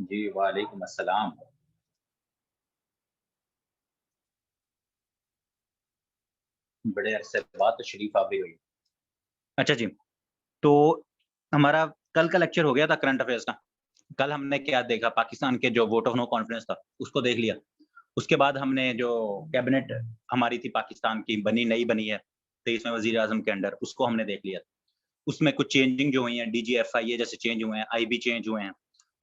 जी, वालेकुम अस्सलाम। बड़े अरसे बाद तशरीफ़ आवरी हुई। अच्छा जी, तो हमारा कल का लेक्चर हो गया था करंट अफ़ेयर्स का। कल हमने क्या देखा पाकिस्तान के जो वोट ऑफ नो कॉन्फिडेंस था, उसको देख लिया। उसके बाद हमने जो कैबिनेट हमारी थी पाकिस्तान की नई बनी है, 23वें वज़ीर-ए-आज़म के अंडर, उसको हमने देख लिया। उसमें कुछ चेंजिंग जो हुई हैं, डीजीएफआईए जैसे चेंज हुए हैं, आईबी चेंज हुए हैं,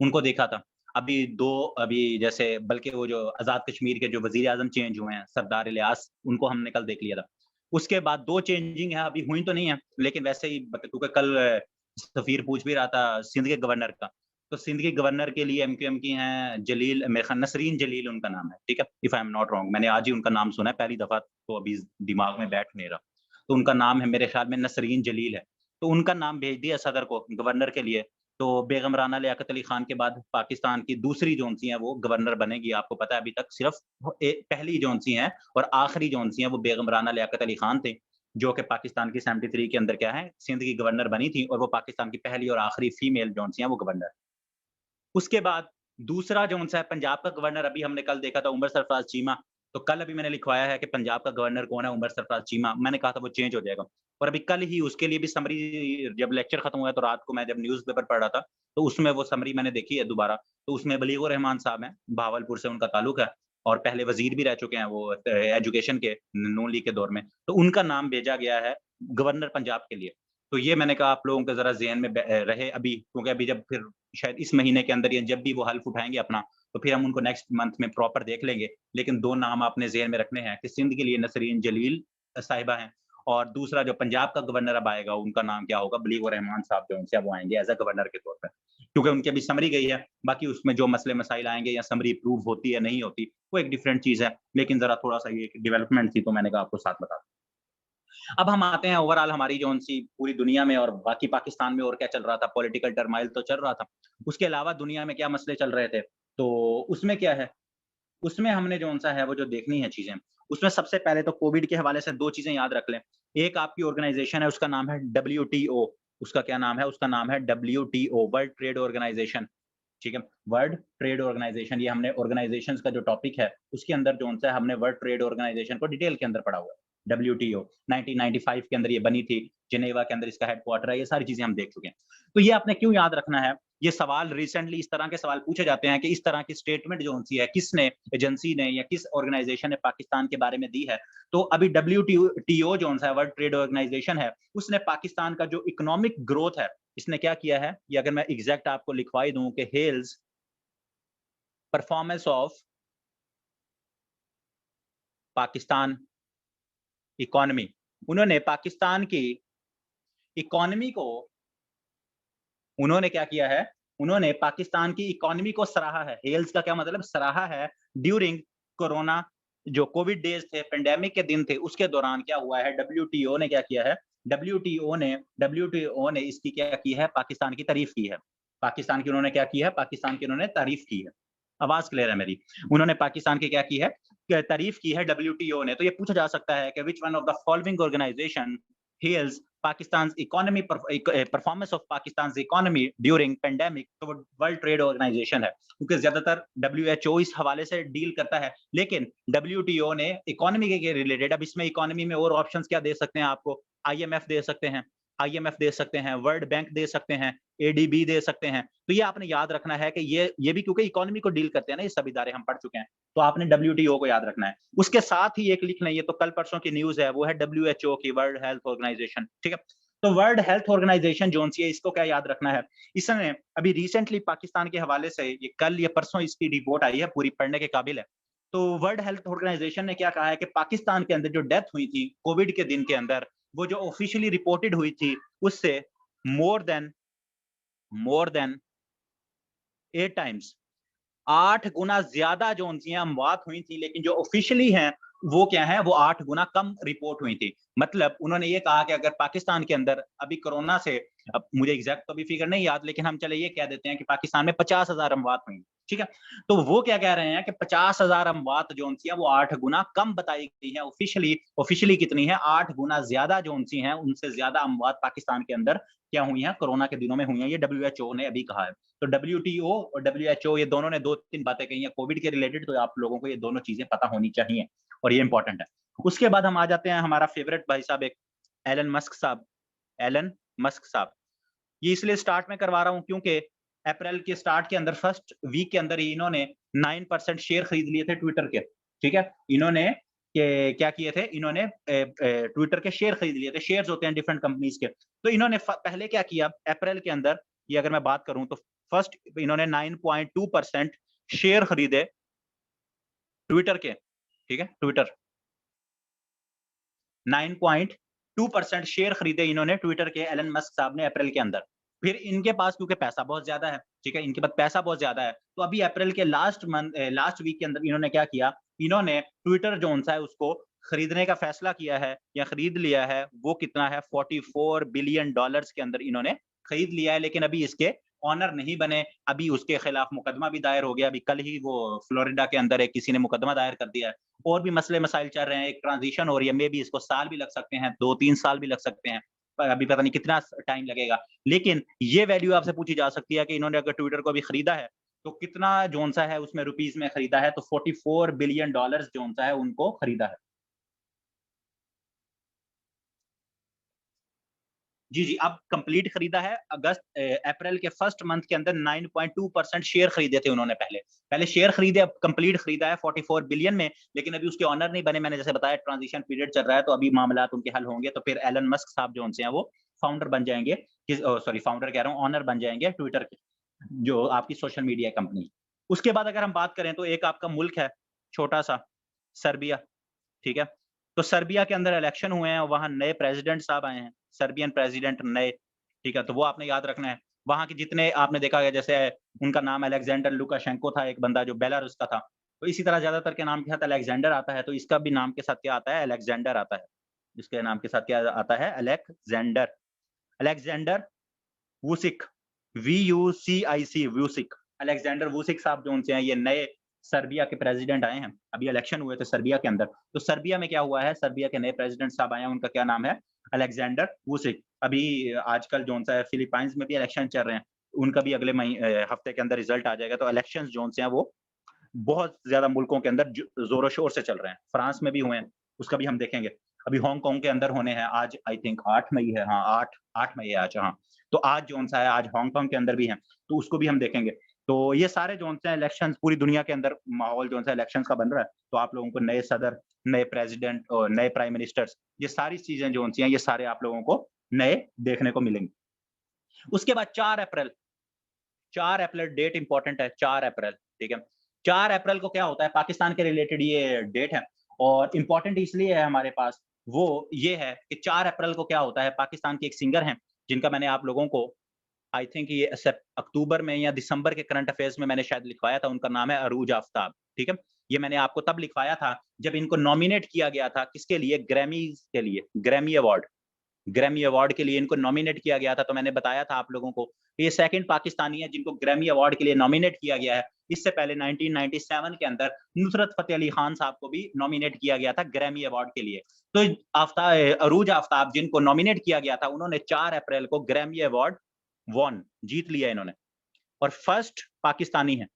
उनको देखा था। अभी 2 अभी जैसे बल्कि वो जो आज़ाद कश्मीर के जो वज़ीर-ए-आज़म चेंज हुए हैं, सरदार इलियास, उनको हमने कल देख लिया था। उसके बाद 2 चेंजिंग है, अभी हुई तो नहीं है, लेकिन वैसे ही क्योंकि कल सफ़ीर पूछ भी रहा था सिंध के गवर्नर का, तो सिंध के गवर्नर के लिए एमक्यूएम की हैं जलील मेरे ख़्याल नसरीन जलील उनका नाम है, ठीक है? If I am not wrong मैंने आज ही उनका नाम सुना है, पहली दफ़ा तो अभी दिमाग में बैठ नहीं रहा। तो उनका नाम है मेरे ख़्याल में नसरीन जलील है। तो उनका नाम भेज दिया सदर को, गवर्नर के लिए। तो बेगम राना लियाकत अली खान के बाद पाकिस्तान की दूसरी जौन-सी हैं वो गवर्नर बनेगी। आपको पता है अभी तक सिर्फ़ वो पहली जौन-सी हैं और आखिरी जौन-सी हैं वो बेगम राना लियाकत अली खान थे, जो कि पाकिस्तान की 73 के अंदर क्या है, सिंध की गवर्नर बनी थी और वो पाकिस्तान की पहली और आखिरी फीमेल जौन-सी हैं वो गवर्नर। उसके बाद दूसरा जौन-सा है पंजाब का गवर्नर अभी हमने कल देखा था उमर सरफराज चीमा। तो कल अभी मैंने लिखवाया है कि पंजाब का गवर्नर कौन है उमर सरफराज चीमा। मैंने कहा था वो चेंज हो जाएगा। और अभी कल ही उसके लिए भी समरी जब लेक्चर खत्म हुआ तो रात को मैं जब न्यूज़पेपर पढ़ रहा था, तो उसमें वो समरी मैंने देखी है दोबारा। तो उसमें बलीगुर रहमान साहब हैं, भावलपुर से उनका ताल्लुक है और पहले वज़ीर भी रह चुके हैं वो एजुकेशन के नून लीग के दौर में। तो उनका नाम भेजा गया है गवर्नर पंजाब के लिए। तो ये मैंने कहा आप लोगों के ज़रा ज़हन में रहे अभी क्योंकि अभी जब फिर शायद इस महीने के अंदर या जब भी वो हल्फ उठाएँगे अपना, तो फिर हम उनको नेक्स्ट मंथ में प्रॉपर देख लेंगे। लेकिन 2 नाम आपने ज़हन में रखने हैं कि सिंध के लिए नसरीन जलील साहिबा हैं और दूसरा जो पंजाब का गवर्नर अब आएगा, उनका नाम क्या होगा? बलीगुर रहमान साहब जो उनसे वो आएँगे एज़ अ गवर्नर के तौर पे। क्योंकि उनकी अभी समरी गई है, बाकी उसमें जो मसले-मसाइल आएँगे या समरी अप्रूव होती है, नहीं होती, वो एक डिफरेंट चीज़ है। लेकिन ज़रा थोड़ा-सा ये एक डेवलपमेंट थी, तो मैंने कहा आपको साथ बता दूँ। अब हम आते हैं ओवरऑल हमारी जौन-सी पूरी दुनिया में और बाकी पाकिस्तान में और क्या चल रहा था, पॉलिटिकल टर्मॉइल तो चल रहा था। उसके अलावा दुनिया में क्या मसले चल रहे थे, तो उसमें क्या है, उसमें हमने जौन-सा है वो जो देखनी है चीज़ें, उसमें सबसे पहले तो कोविड के हवाले से 2 चीज़ें याद रख लें। एक आपकी ऑर्गनाइज़ेशन है उसका नाम है डब्ल्यूटीओ उसका क्या नाम है? उसका नाम है डब्ल्यूटीओ वर्ल्ड ट्रेड ऑर्गनाइज़ेशन ठीक है? वर्ल्ड ट्रेड ऑर्गनाइज़ेशन ये हमने ऑर्गनाइज़ेशंस का जो टॉपिक है, उसके अंदर जौन-सा है हमने वर्ल्ड ट्रेड ऑर्गनाइज़ेशन को डिटेल के अंदर पढ़ा हुआ है। डब्ल्यूटीओ 1995 के अंदर ये बनी थी, जिनेवा के अंदर इसका हेडक्वार्टर है, ये सारी चीज़ें हम देख चुके हैं। तो ये आपने क्यों याद रखना है? ये सवाल रिसेंटली इस तरह के सवाल पूछे जाते हैं कि इस तरह की स्टेटमेंट जो-सी है, किसने एजेंसी ने या किस ऑर्गनाइज़ेशन ने पाकिस्तान के बारे में दी है? तो अभी टीओ जो-सा है वर्ल्ड ट्रेड ऑर्गनाइज़ेशन है, उसने पाकिस्तान का जो इकोनॉमिक ग्रोथ है, इसने क्या किया है? ये अगर मैं एग्ज़ैक्ट आपको लिखवा ही दूँ कि हेल्स परफॉर्मेंस ऑफ पाकिस्तान इकोनॉमी। उन्होंने पाकिस्तान की इकोनॉमी को उन्होंने क्या किया है? उन्होंने पाकिस्तान की इकोनॉमी को सराहा है। हेल्स का क्या मतलब सराहा है ड्यूरिंग कोरोना जो कोविड डेज़ थे, पैंडेमिक के दिन थे, उसके दौरान क्या हुआ है डब्ल्यूटीओ ने क्या किया है? डब्ल्यूटीओ ने इसकी क्या की है? पाकिस्तान की तारीफ़ की है। पाकिस्तान की उन्होंने क्या की है? पाकिस्तान की उन्होंने तारीफ़ की है। आवाज़ क्लियर है मेरी? उन्होंने पाकिस्तान की क्या की है? तारीफ़ की है डब्ल्यूटीओ ने। तो ये पूछा जा सकता है कि which one of the following organisation heals Pakistan's economy performance of Pakistan's economy during pandemic तो वो वर्ल्ड ट्रेड ऑर्गेनाइजेशन है क्योंकि ज्यादातर डब्ल्यूएचओ इस हवाले से डील करता है लेकिन डब्ल्यूटीओ ने इकोनॉमी के रिलेटेड अब इसमें इकोनॉमी में और ऑप्शंस क्या दे सकते हैं आपको आईएमएफ दे सकते हैं दे सकते हैं वर्ल्ड बैंक दे सकते हैं एडीबी दे सकते हैं तो ये आपने याद रखना है कि ये भी क्योंकि इकोनॉमी को डील करते हैं ना ये सभी इदारे हम पढ़ चुके हैं तो आपने डब्ल्यूटीओ को याद रखना है उसके साथ ही एक लिख लें ये तो कल परसों की न्यूज़ है वो है डब्ल्यूएचओ की वर्ल्ड हेल्थ ऑर्गेनाइजेशन ठीक है तो वर्ल्ड हेल्थ ऑर्गेनाइजेशन जो सी है इसको क्या याद रखना है इसने अभी रिसेंटली पाकिस्तान के हवाले से ये कल या परसों इसकी रिपोर्ट आई है पूरी पढ़ने के काबिल है तो वर्ल्ड हेल्थ ऑर्गेनाइजेशन ने क्या कहा है कि पाकिस्तान के अंदर जो डेथ हुई थी कोविड के दिन के अंदर वो जो ऑफिशियली रिपोर्टेड हुई थी उससे more than more than 8 times 8 गुना ज़्यादा जो उनकी अमवात हुई थी, लेकिन जो ऑफ़िशियली हैं, वो क्या है, वो 8 गुना कम रिपोर्ट हुई थी। मतलब उन्होंने ये कहा कि अगर पाकिस्तान के अंदर अभी कोरोना से अब मुझे एग्ज़ैक्ट तो अभी फ़िगर नहीं याद, लेकिन हम चले ये कह देते हैं कि पाकिस्तान में 50,000 अमवात हुई। ठीक है? तो वो क्या कह रहे हैं कि 50,000 अमवात जो-सी हैं वो 8 गुना कम बताई गई हैं ऑफ़िशियली कितनी है 8 गुना ज़्यादा जो-सी हैं, उनसे ज़्यादा अमवात पाकिस्तान के अंदर क्या हुई हैं, कोरोना के दिनों में हुई हैं, ये डब्ल्यूएचओ ने अभी कहा है। तो डब्ल्यूटीओ और डब्ल्यूएचओ ये दोनों ने 2-3 बातें कही हैं कोविड के रिलेटेड, तो आप लोगों को ये दोनों चीज़ें पता होनी चाहिए और ये इम्पोर्टेंट है। उसके बाद हम आ जाते हैं हमारा फ़ेवरेट भाई साहब एक एलन मस्क साहब। ये इसलिए स्टार्ट में करवा रहा हूँ क्योंकि अप्रैल के स्टार्ट के अंदर फर्स्ट वीक के अंदर ही इन्होंने 9% शेयर खरीद लिए थे ट्विटर के, ठीक है? इन्होंने क्या किए थे? इन्होंने ट्विटर के शेयर खरीद लिए थे, शेयर्स होते हैं डिफरेंट कंपनीज़ के। तो इन्होंने पहले क्या किया अप्रैल के अंदर, ये अगर मैं बात करूँ तो फर्स्ट इन्होंने 9.2% शेयर खरीदे ट्विटर के, ठीक है? ट्विटर 9.2% शेयर खरीदे इन्होंने ट्विटर के एलन मस्क साहब ने अप्रैल के अंदर। फिर इनके पास क्योंकि पैसा बहुत ज़्यादा है, ठीक है? इनके पास पैसा बहुत ज़्यादा है, तो अभी अप्रैल के लास्ट वीक के अंदर इन्होंने क्या किया, इन्होंने ट्विटर जो-सा है उसको खरीदने का फैसला किया है या खरीद लिया है, वो कितना है $44 बिलियन के अंदर इन्होंने खरीद लिया है, लेकिन अभी इसके ओनर नहीं बने, अभी उसके खिलाफ मुकदमा भी दायर हो गया, अभी कल ही वो फ्लोरिडा के अंदर एक किसी ने मुकदमा दायर कर दिया है। और भी मसले-मसाइल चल रहे हैं, एक ट्रांज़िशन हो रही है, मेबी इसको साल भी लग सकते हैं, 2-3 साल भी लग सकते हैं, पर अभी पता नहीं कितना टाइम लगेगा। लेकिन ये वैल्यू आपसे पूछी जा सकती है कि इन्होंने अगर ट्विटर को अभी खरीदा है, तो कितना जोन-सा है उसमें रुपीज़ में खरीदा है, तो $44 बिलियन जोन-सा है उनको खरीदा है। जी, जी, अब कंप्लीट खरीदा है अप्रैल के फर्स्ट मंथ के अंदर 9.2% शेयर खरीदे थे उन्होंने पहले। पहले शेयर खरीदे, अब कंप्लीट खरीदा है 44 बिलियन में, लेकिन अभी उसके ओनर नहीं बने। मैंने जैसे बताया ट्रांज़िशन पीरियड चल रहा है, तो अभी मामलात उनके हल होंगे, तो फिर एलन मस्क साहब जो हैं वो फाउंडर बन जाएँगे, सॉरी फाउंडर कह रहा हूँ, ओनर बन जाएँगे ट्विटर के, जो आपकी सोशल मीडिया कंपनी। उसके बाद अगर हम बात करें तो एक आपका मुल्क है, छोटा-सा, सर्बिया। ठीक है? तो सर्बिया के अंदर इलेक्शन हुए हैं और वहाँ नए प्रेसिडेंट साहब आए हैं, सर्बियन प्रेसिडेंट नए, ठीक है? तो वो आपने याद रखना है। वहाँ के जितने आपने देखा है जैसे उनका नाम अलेक्जेंडर लुकाशेंको था, एक बंदा जो बेलारूस का था। तो इसी तरह ज़्यादातर के नाम के साथ अलेक्जेंडर आता है, तो इसका भी नाम के साथ क्या आता है? अलेक्जेंडर आता है। इसके नाम के साथ क्या आता है? Alexander. Alexander Vucic, V U C I C Vucic, Alexander Vucic साहब जो-से हैं, ये नए सर्बिया के प्रेसिडेंट आए हैं। अभी इलेक्शन हुए थे सर्बिया के अंदर। तो सर्बिया में क्या हुआ है, सर्बिया के नए प्रेसिडेंट साहब आए हैं, उनका क्या नाम है? Alexander Vucic. अभी आजकल जो-सा है फिलीपाइंस में भी इलेक्शन चल रहे हैं, उनका भी अगले हफ्ते के अंदर रिजल्ट आ जाएगा। तो इलेक्शंस जो-से हैं वो बहुत ज़्यादा मुल्कों के अंदर ज़ोरों-शोर से चल रहे हैं। फ्रांस में भी हुए हैं, उसका भी हम देखेंगे। अभी हांगकांग के अंदर होने हैं, आज आई थिंक 8 मई है, हाँ 8 मई है आज, हाँ। तो आज जौन-सा है, आज हांगकांग के अंदर भी हैं, तो उसको भी हम देखेंगे। तो ये सारे जौन-से हैं इलेक्शंस पूरी दुनिया के अंदर माहौल जौन-सा इलेक्शंस का बन रहा है, तो आप लोगों को नए सदर, नए प्रेसिडेंट और नए प्राइम मिनिस्टर्स, ये सारी चीज़ें जौन-सी हैं, ये सारे आप लोगों को नए देखने को मिलेंगे। उसके बाद 4 अप्रैल डेट इम्पोर्टेंट है, 4 अप्रैल, ठीक है? 4 अप्रैल को क्या होता है, पाकिस्तान के रिलेटेड ये डेट है और इम्पोर्टेंट इसलिए है हमारे पास, वो ये है कि 4 अप्रैल को क्या होता है, पाकिस्तान के एक सिंगर हैं, जिनका मैंने आप लोगों को आई थिंक ये अक्टूबर में या दिसंबर के करंट अफेयर्स में मैंने शायद लिखवाया था, उनका नाम है अरूज आफ़ताब, ठीक है? ये मैंने आपको तब लिखवाया था, जब इनको नॉमिनेट किया गया था, किसके लिए? ग्रैमीज़ के लिए, ग्रैमी अवार्ड के लिए इनको नॉमिनेट किया गया था, तो मैंने बताया था आप लोगों को, कि ये सेकंड पाकिस्तानी है जिनको ग्रैमी अवार्ड के लिए नॉमिनेट किया गया है। इससे पहले 1997 के अंदर नुसरत फ़तेह अली खान साहब को भी नॉमिनेट किया गया था ग्रैमी अवार्ड के लिए। तो अरूज आफ़ताब जिनको नॉमिनेट किया गया था, उन्होंने 4 अप्रैल को ग्रैमी अवार्ड जीत लिया इन्होंने और फर्स्ट पाकिस्तानी हैं।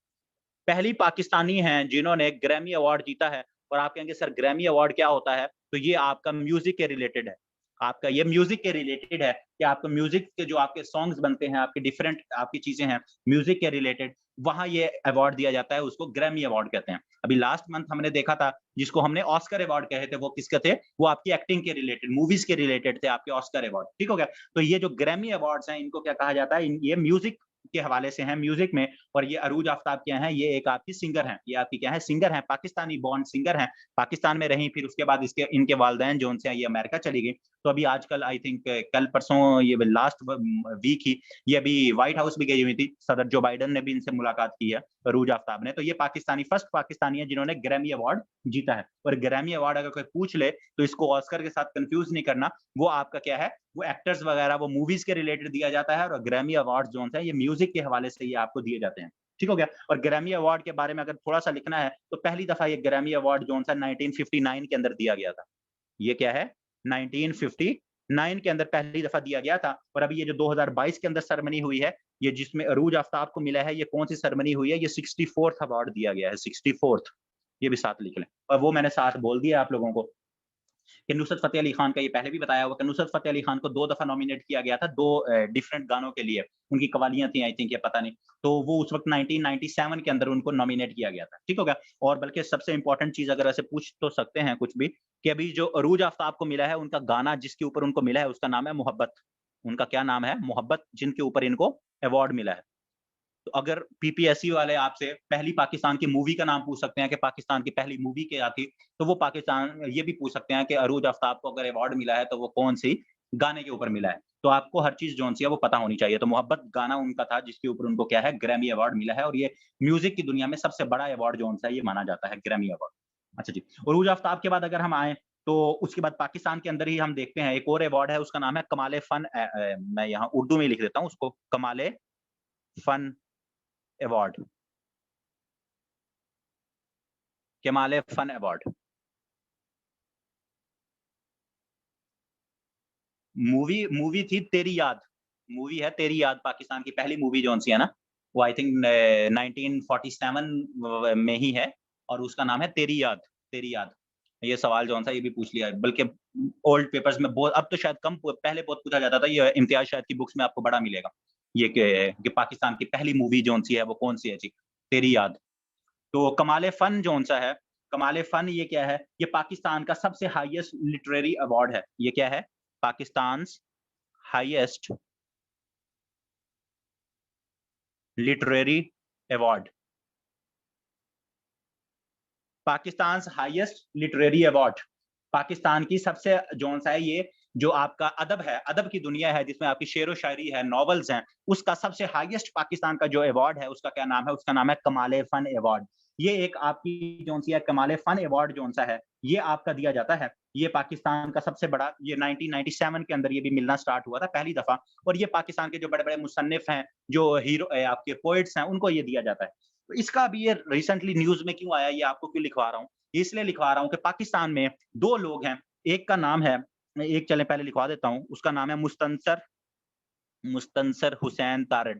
पहली पाकिस्तानी हैं जिन्होंने ग्रैमी अवार्ड जीता है और आप कहेंगे सर ग्रैमी अवार्ड क्या होता है? तो ये आपका म्यूज़िक के रिलेटेड है। आपका ये म्यूज़िक के रिलेटेड है कि आपको म्यूज़िक के जो आपके सॉन्ग्स बनते हैं, आपके डिफरेंट आपकी चीज़ें हैं, म्यूज़िक के रिलेटेड, वहाँ ये अवार्ड दिया जाता है, उसको ग्रैमी अवार्ड कहते हैं। अभी लास्ट मंथ हमने देखा था, जिसको हमने ऑस्कर अवार्ड कहे थे, वो किसके थे? वो आपकी एक्टिंग के रिलेटेड, मूवीज़ के रिलेटेड थे आपके ऑस्कर अवार्ड, ठीक हो गया? तो ये जो ग्रैमी अवार्ड्स हैं, इनको क्या कहा जाता है? ये म्यूज़िक के हवाले से हैं, म्यूज़िक में और ये अरूज आफ़ताब क्या हैं, ये एक आपकी सिंगर हैं। ये आपकी क्या है? सिंगर हैं, पाकिस्तानी बॉर्न सिंगर हैं। पाकिस्तान में रहीं, फिर उसके बाद इसके इनके वालिदैन जो उनसे ये अमेरिका चली गईं। तो अभी आजकल आई थिंक कल परसों ये लास्ट वीक ही ये अभी व्हाइट हाउस भी गई हुई थी। सदर जो बाइडेन ने भी इनसे मुलाकात की है, अरूज आफ़ताब ने। तो ये फर्स्ट पाकिस्तानी है जिन्होंने ग्रैमी अवार्ड जीता है और ग्रैमी अवार्ड अगर कोई पूछ ले, तो इसको ऑस्कर के साथ कन्फ्यूज़ नहीं करना। वो आपका क्या है, वो एक्टर्स वगैरह, वो मूवीज़ के रिलेटेड दिया जाता है और ग्रैमी अवार्ड्स जो हैं, ये म्यूज़िक के हवाले से ये आपको दिए जाते हैं। ठीक हो गया। और ग्रैमी अवार्ड के बारे में अगर थोड़ा-सा लिखना है, तो पहली दफ़ा ये ग्रैमी अवार्ड जो-सा 1959 के अंदर दिया गया था। ये क्या है? 1959 के अंदर पहली दफ़ा दिया गया था और अभी ये जो 2022 के अंदर सेरेमनी हुई है, ये जिसमें अरूज आफ्ताब को मिला है, ये कौन-सी सेरेमनी हुई है? ये 64th अवार्ड दिया गया है, 64th, ये भी साथ लिख लें। और वो मैंने साथ बोल दिया आप लोगों को कि नुसरत फ़तेह अली खान का ये पहले भी बताया हुआ कि नुसरत फ़तेह अली खान को 2 दफ़ा नॉमिनेट किया गया था, 2 डिफरेंट गानों के लिए। उनकी कव्वालियाँ थी आई थिंक या पता नहीं। तो वो उस वक़्त 1997 के अंदर उनको नॉमिनेट किया गया था। ठीक हो गया? और बल्कि सबसे इम्पोर्टेंट चीज़ अगर ऐसे पूछ तो सकते हैं कुछ भी कि अभी जो अरूज आफ्ताब को मिला है, उनका गाना जिसके ऊपर उनको मिला है, उसका नाम है मोहब्बत। उनका क्या नाम है? मोहब्बत, जिनके ऊपर इनको अवार्ड मिला है। तो अगर पीपीएससी वाले आपसे पहली पाकिस्तान की मूवी का नाम पूछ सकते हैं कि पाकिस्तान की पहली मूवी क्या थी, तो वो पाकिस्तान ये भी पूछ सकते हैं कि अरूज आफ्ताब को अगर अवार्ड मिला है, तो वो कौन-सी गाने के ऊपर मिला है। तो आपको हर चीज़ जो-सी है वो पता होनी चाहिए। तो मोहब्बत गाना उनका था जिसके ऊपर उनको क्या है ग्रैमी अवार्ड मिला है और ये म्यूज़िक की दुनिया में सबसे बड़ा अवार्ड जो-सा है ये माना जाता है ग्रैमी अवार्ड। अच्छा जी, अरूज आफ्ताब के बाद अगर हम आएँ, तो उसके बाद पाकिस्तान के अंदर ही हम देखते हैं एक और अवार्ड है उसका नाम है कमाल-ए-फ़न मैं यहाँ उर्दू में लिख देता हूँ उसको कमाल-ए-फ़न अवार्ड, कमाल फन अवार्ड। मूवी मूवी थी तेरी याद, मूवी है तेरी याद पाकिस्तान की पहली मूवी जौन-सी है ना, वो आई थिंक 1947 में ही है और उसका नाम है तेरी याद, तेरी याद। ये सवाल जौन-सा ये भी पूछ लिया है, बल्कि ओल्ड पेपर्स में बहुत अब तो शायद कम पहले बहुत पूछा जाता था, ये इम्तियाज़ शायद की बुक्स में आपको बड़ा मिलेगा। ये कि पाकिस्तान की पहली मूवी जौन-सी है वो कौन-सी है जी? तेरी याद। तो कमाल फन जौन-सा है, कमाल फन ये क्या है? ये पाकिस्तान का सबसे हाईएस्ट लिटरेरी अवार्ड है। ये क्या है? Pakistan's highest literary award. Pakistan's highest literary award. Pakistan की सबसे जौन-सा है ये, जो आपका अदब है, अदब की दुनिया है जिसमें आपकी शेरो-शायरी है, नॉवेल्स हैं, उसका सबसे हाईएस्ट पाकिस्तान का जो अवार्ड है, उसका क्या नाम है? उसका नाम है कमाल-ए-फ़न अवार्ड। ये एक आपकी जौन-सी है कमाल-ए-फ़न अवार्ड जौन-सा है, ये आपका दिया जाता है। ये पाकिस्तान का सबसे बड़ा ये 1997 के अंदर ये भी मिलना स्टार्ट हुआ था पहली दफ़ा और ये पाकिस्तान के जो बड़े-बड़े मुसन्निफ़ हैं, जो हीरो आपके पोएट्स हैं, उनको ये दिया जाता है। तो इसका अभी ये रिसेंटली न्यूज़ में क्यों आया, ये आपको क्यों लिखवा रहा हूँ? इसलिए लिखवा रहा हूँ कि पाकिस्तान में 2 लोग हैं, एक का नाम है एक चलें पहले लिखवा देता हूँ, उसका नाम है मुस्तनसर मुस्तनसर हुसैन तारड़,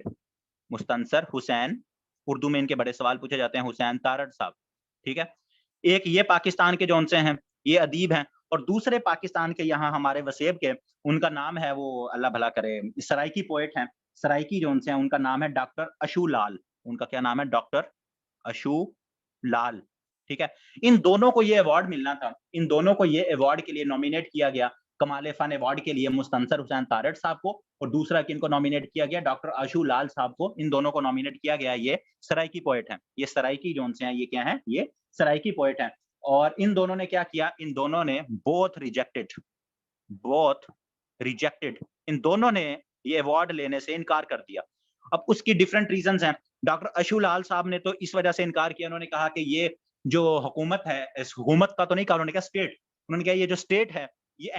मुस्तनसर हुसैन, उर्दू में इनके बड़े सवाल पूछे जाते हैं, हुसैन तारड़ साहब, ठीक है? एक ये पाकिस्तान के जौन से हैं, ये अदीब हैं और दूसरे पाकिस्तान के यहाँ हमारे वसेब के, उनका नाम है वो अल्लाह भला करे, सराइकी पोएट हैं, सराइकी जौन से हैं, उनका नाम है डॉक्टर अशू लाल, उनका क्या नाम है? डॉक्टर अशू लाल, ठीक है? इन दोनों को ये अवार्ड मिलना था। इन दोनों को ये अवार्ड के लिए नॉमिनेट किया गया। कमाल ए फ़न अवार्ड के लिए मुस्तनसर हुसैन तारड़ साहब को और दूसरा किनको नॉमिनेट किया गया? डॉक्टर आशू लाल साहब को। इन दोनों को नॉमिनेट किया गया। ये सराइकी पोएट हैं। ये सराइकी जौन से हैं, ये क्या हैं? ये सराइकी पोएट हैं और इन दोनों ने क्या किया? इन दोनों ने बोथ रिजेक्टेड इन दोनों ने ये अवार्ड लेने से इनकार कर दिया। अब उसकी डिफरेंट रीज़न्स हैं। डॉक्टर अशू लाल साहब ने तो इस वजह से इनकार किया, उन्होंने कहा कि ये जो हुकूमत है, इस हुकूमत का तो नहीं कहा, उन्होंने कहा स्टेट। उन्होंने कहा ये जो स्टेट है, ये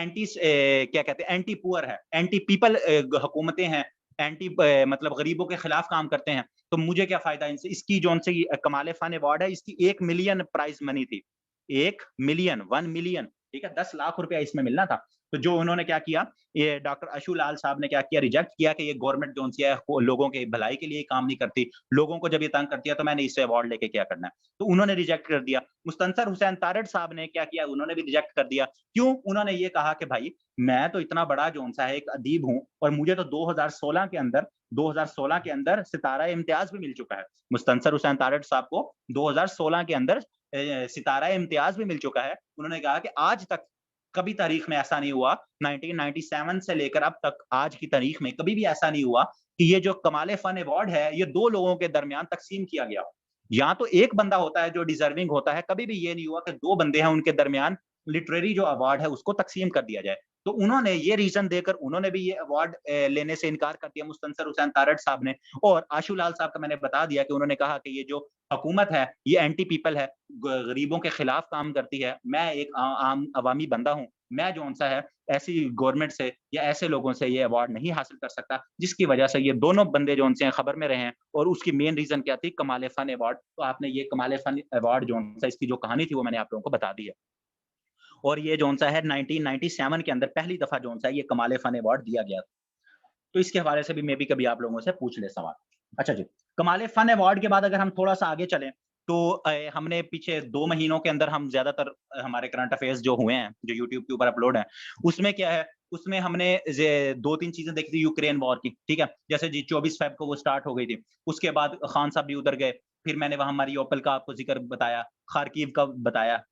क्या कहते हैं एंटी पुअर है, एंटी पीपल हुकूमतें हैं, एंटी मतलब गरीबों के खिलाफ काम करते हैं, तो मुझे क्या फ़ायदा इनसे? इसकी जौन-सी कमाल-ए फ़न अवार्ड है, इसकी 1 मिलियन प्राइज़ मनी थी। 1 मिलियन, 1 मिलियन, ठीक है? 10 लाख रुपया इसमें मिलना था। तो जो उन्होंने क्या किया, ये डॉक्टर अशू लाल साहब ने क्या किया, रिजेक्ट किया कि ये गवर्नमेंट जो-सी है, वो लोगों के भलाई के लिए काम नहीं करती। लोगों को जब ये तंग करती है, तो मैंने इससे अवार्ड लेके क्या करना है? तो उन्होंने रिजेक्ट कर दिया। मुस्तनसर हुसैन तारड़ साहब ने क्या किया, उन्होंने भी रिजेक्ट कर दिया। क्यों? उन्होंने ये कहा कि भाई, मैं तो इतना बड़ा जो-सा है एक अदीब हूँ और मुझे तो 2016 के अंदर सितारा इम्तियाज़ भी मिल चुका है। मुस्तनसर हुसैन तारड़ साहब को 2016 के अंदर सितारा इम्तियाज़ भी मिल चुका है। उन्होंने कहा कि आज तक कभी तारीख में ऐसा नहीं हुआ, 1997 से लेकर अब तक आज की तारीख में कभी भी ऐसा नहीं हुआ कि ये जो कमाल फन अवार्ड है, ये 2 लोगों के दरमियान तक़सीम किया गया हो। या तो एक बंदा होता है जो डिज़र्विंग होता है, कभी भी ये नहीं हुआ कि 2 बंदे हैं उनके दरमियान लिटरेरी जो अवार्ड है उसको तक़सीम कर दिया जाए। तो उन्होंने ये रीज़न देकर उन्होंने भी ये अवार्ड लेने से इनकार कर दिया मुस्तनसर हुसैन तारड़ साहब ने और आशू लाल साहब का मैंने बता दिया कि उन्होंने कहा कि ये जो हुकूमत है, ये एंटी पीपल है, गरीबों के खिलाफ काम करती है। मैं एक आम अवामी बंदा हूँ, मैं जो सा है ऐसी गवर्नमेंट से या ऐसे लोगों से ये अवार्ड नहीं हासिल कर सकता, जिसकी वजह से ये दोनों बंदे जो से हैं खबर में रहे हैं और उसकी मेन रीज़न क्या थी? कमाल फन अवार्ड। तो आपने ये कमाल फन अवार्ड जो सा इसकी जो कहानी थी वो मैंने आप लोगों को बता दी है। और ये जो सा है 1997 के अंदर पहली दफ़ा जो सा है ये कमाल फन अवार्ड दिया गया। तो इसके हवाले से भी मैं भी कभी आप लोगों से पूछ ले सवाल। अच्छा जी, कमाल फन अवार्ड के बाद अगर हम थोड़ा-सा आगे चलें, तो हमने पीछे 2 महीनों के अंदर हम ज़्यादातर हमारे करंट अफेयर्स जो हुए हैं, जो यूट्यूब के ऊपर अपलोड हैं, उसमें क्या है, उसमें हमने जे 2-3 चीज़ें देखी थी यूक्रेन वॉर की, ठीक है? जैसे जी 24 फ़ेब को वो स्टार्ट हो गई थी। उसके बाद खान साहब भी उधर गए, फिर मैंने वहाँ मारियोपोल का आपको ज़िक्र बताया, खार्किव का बताया।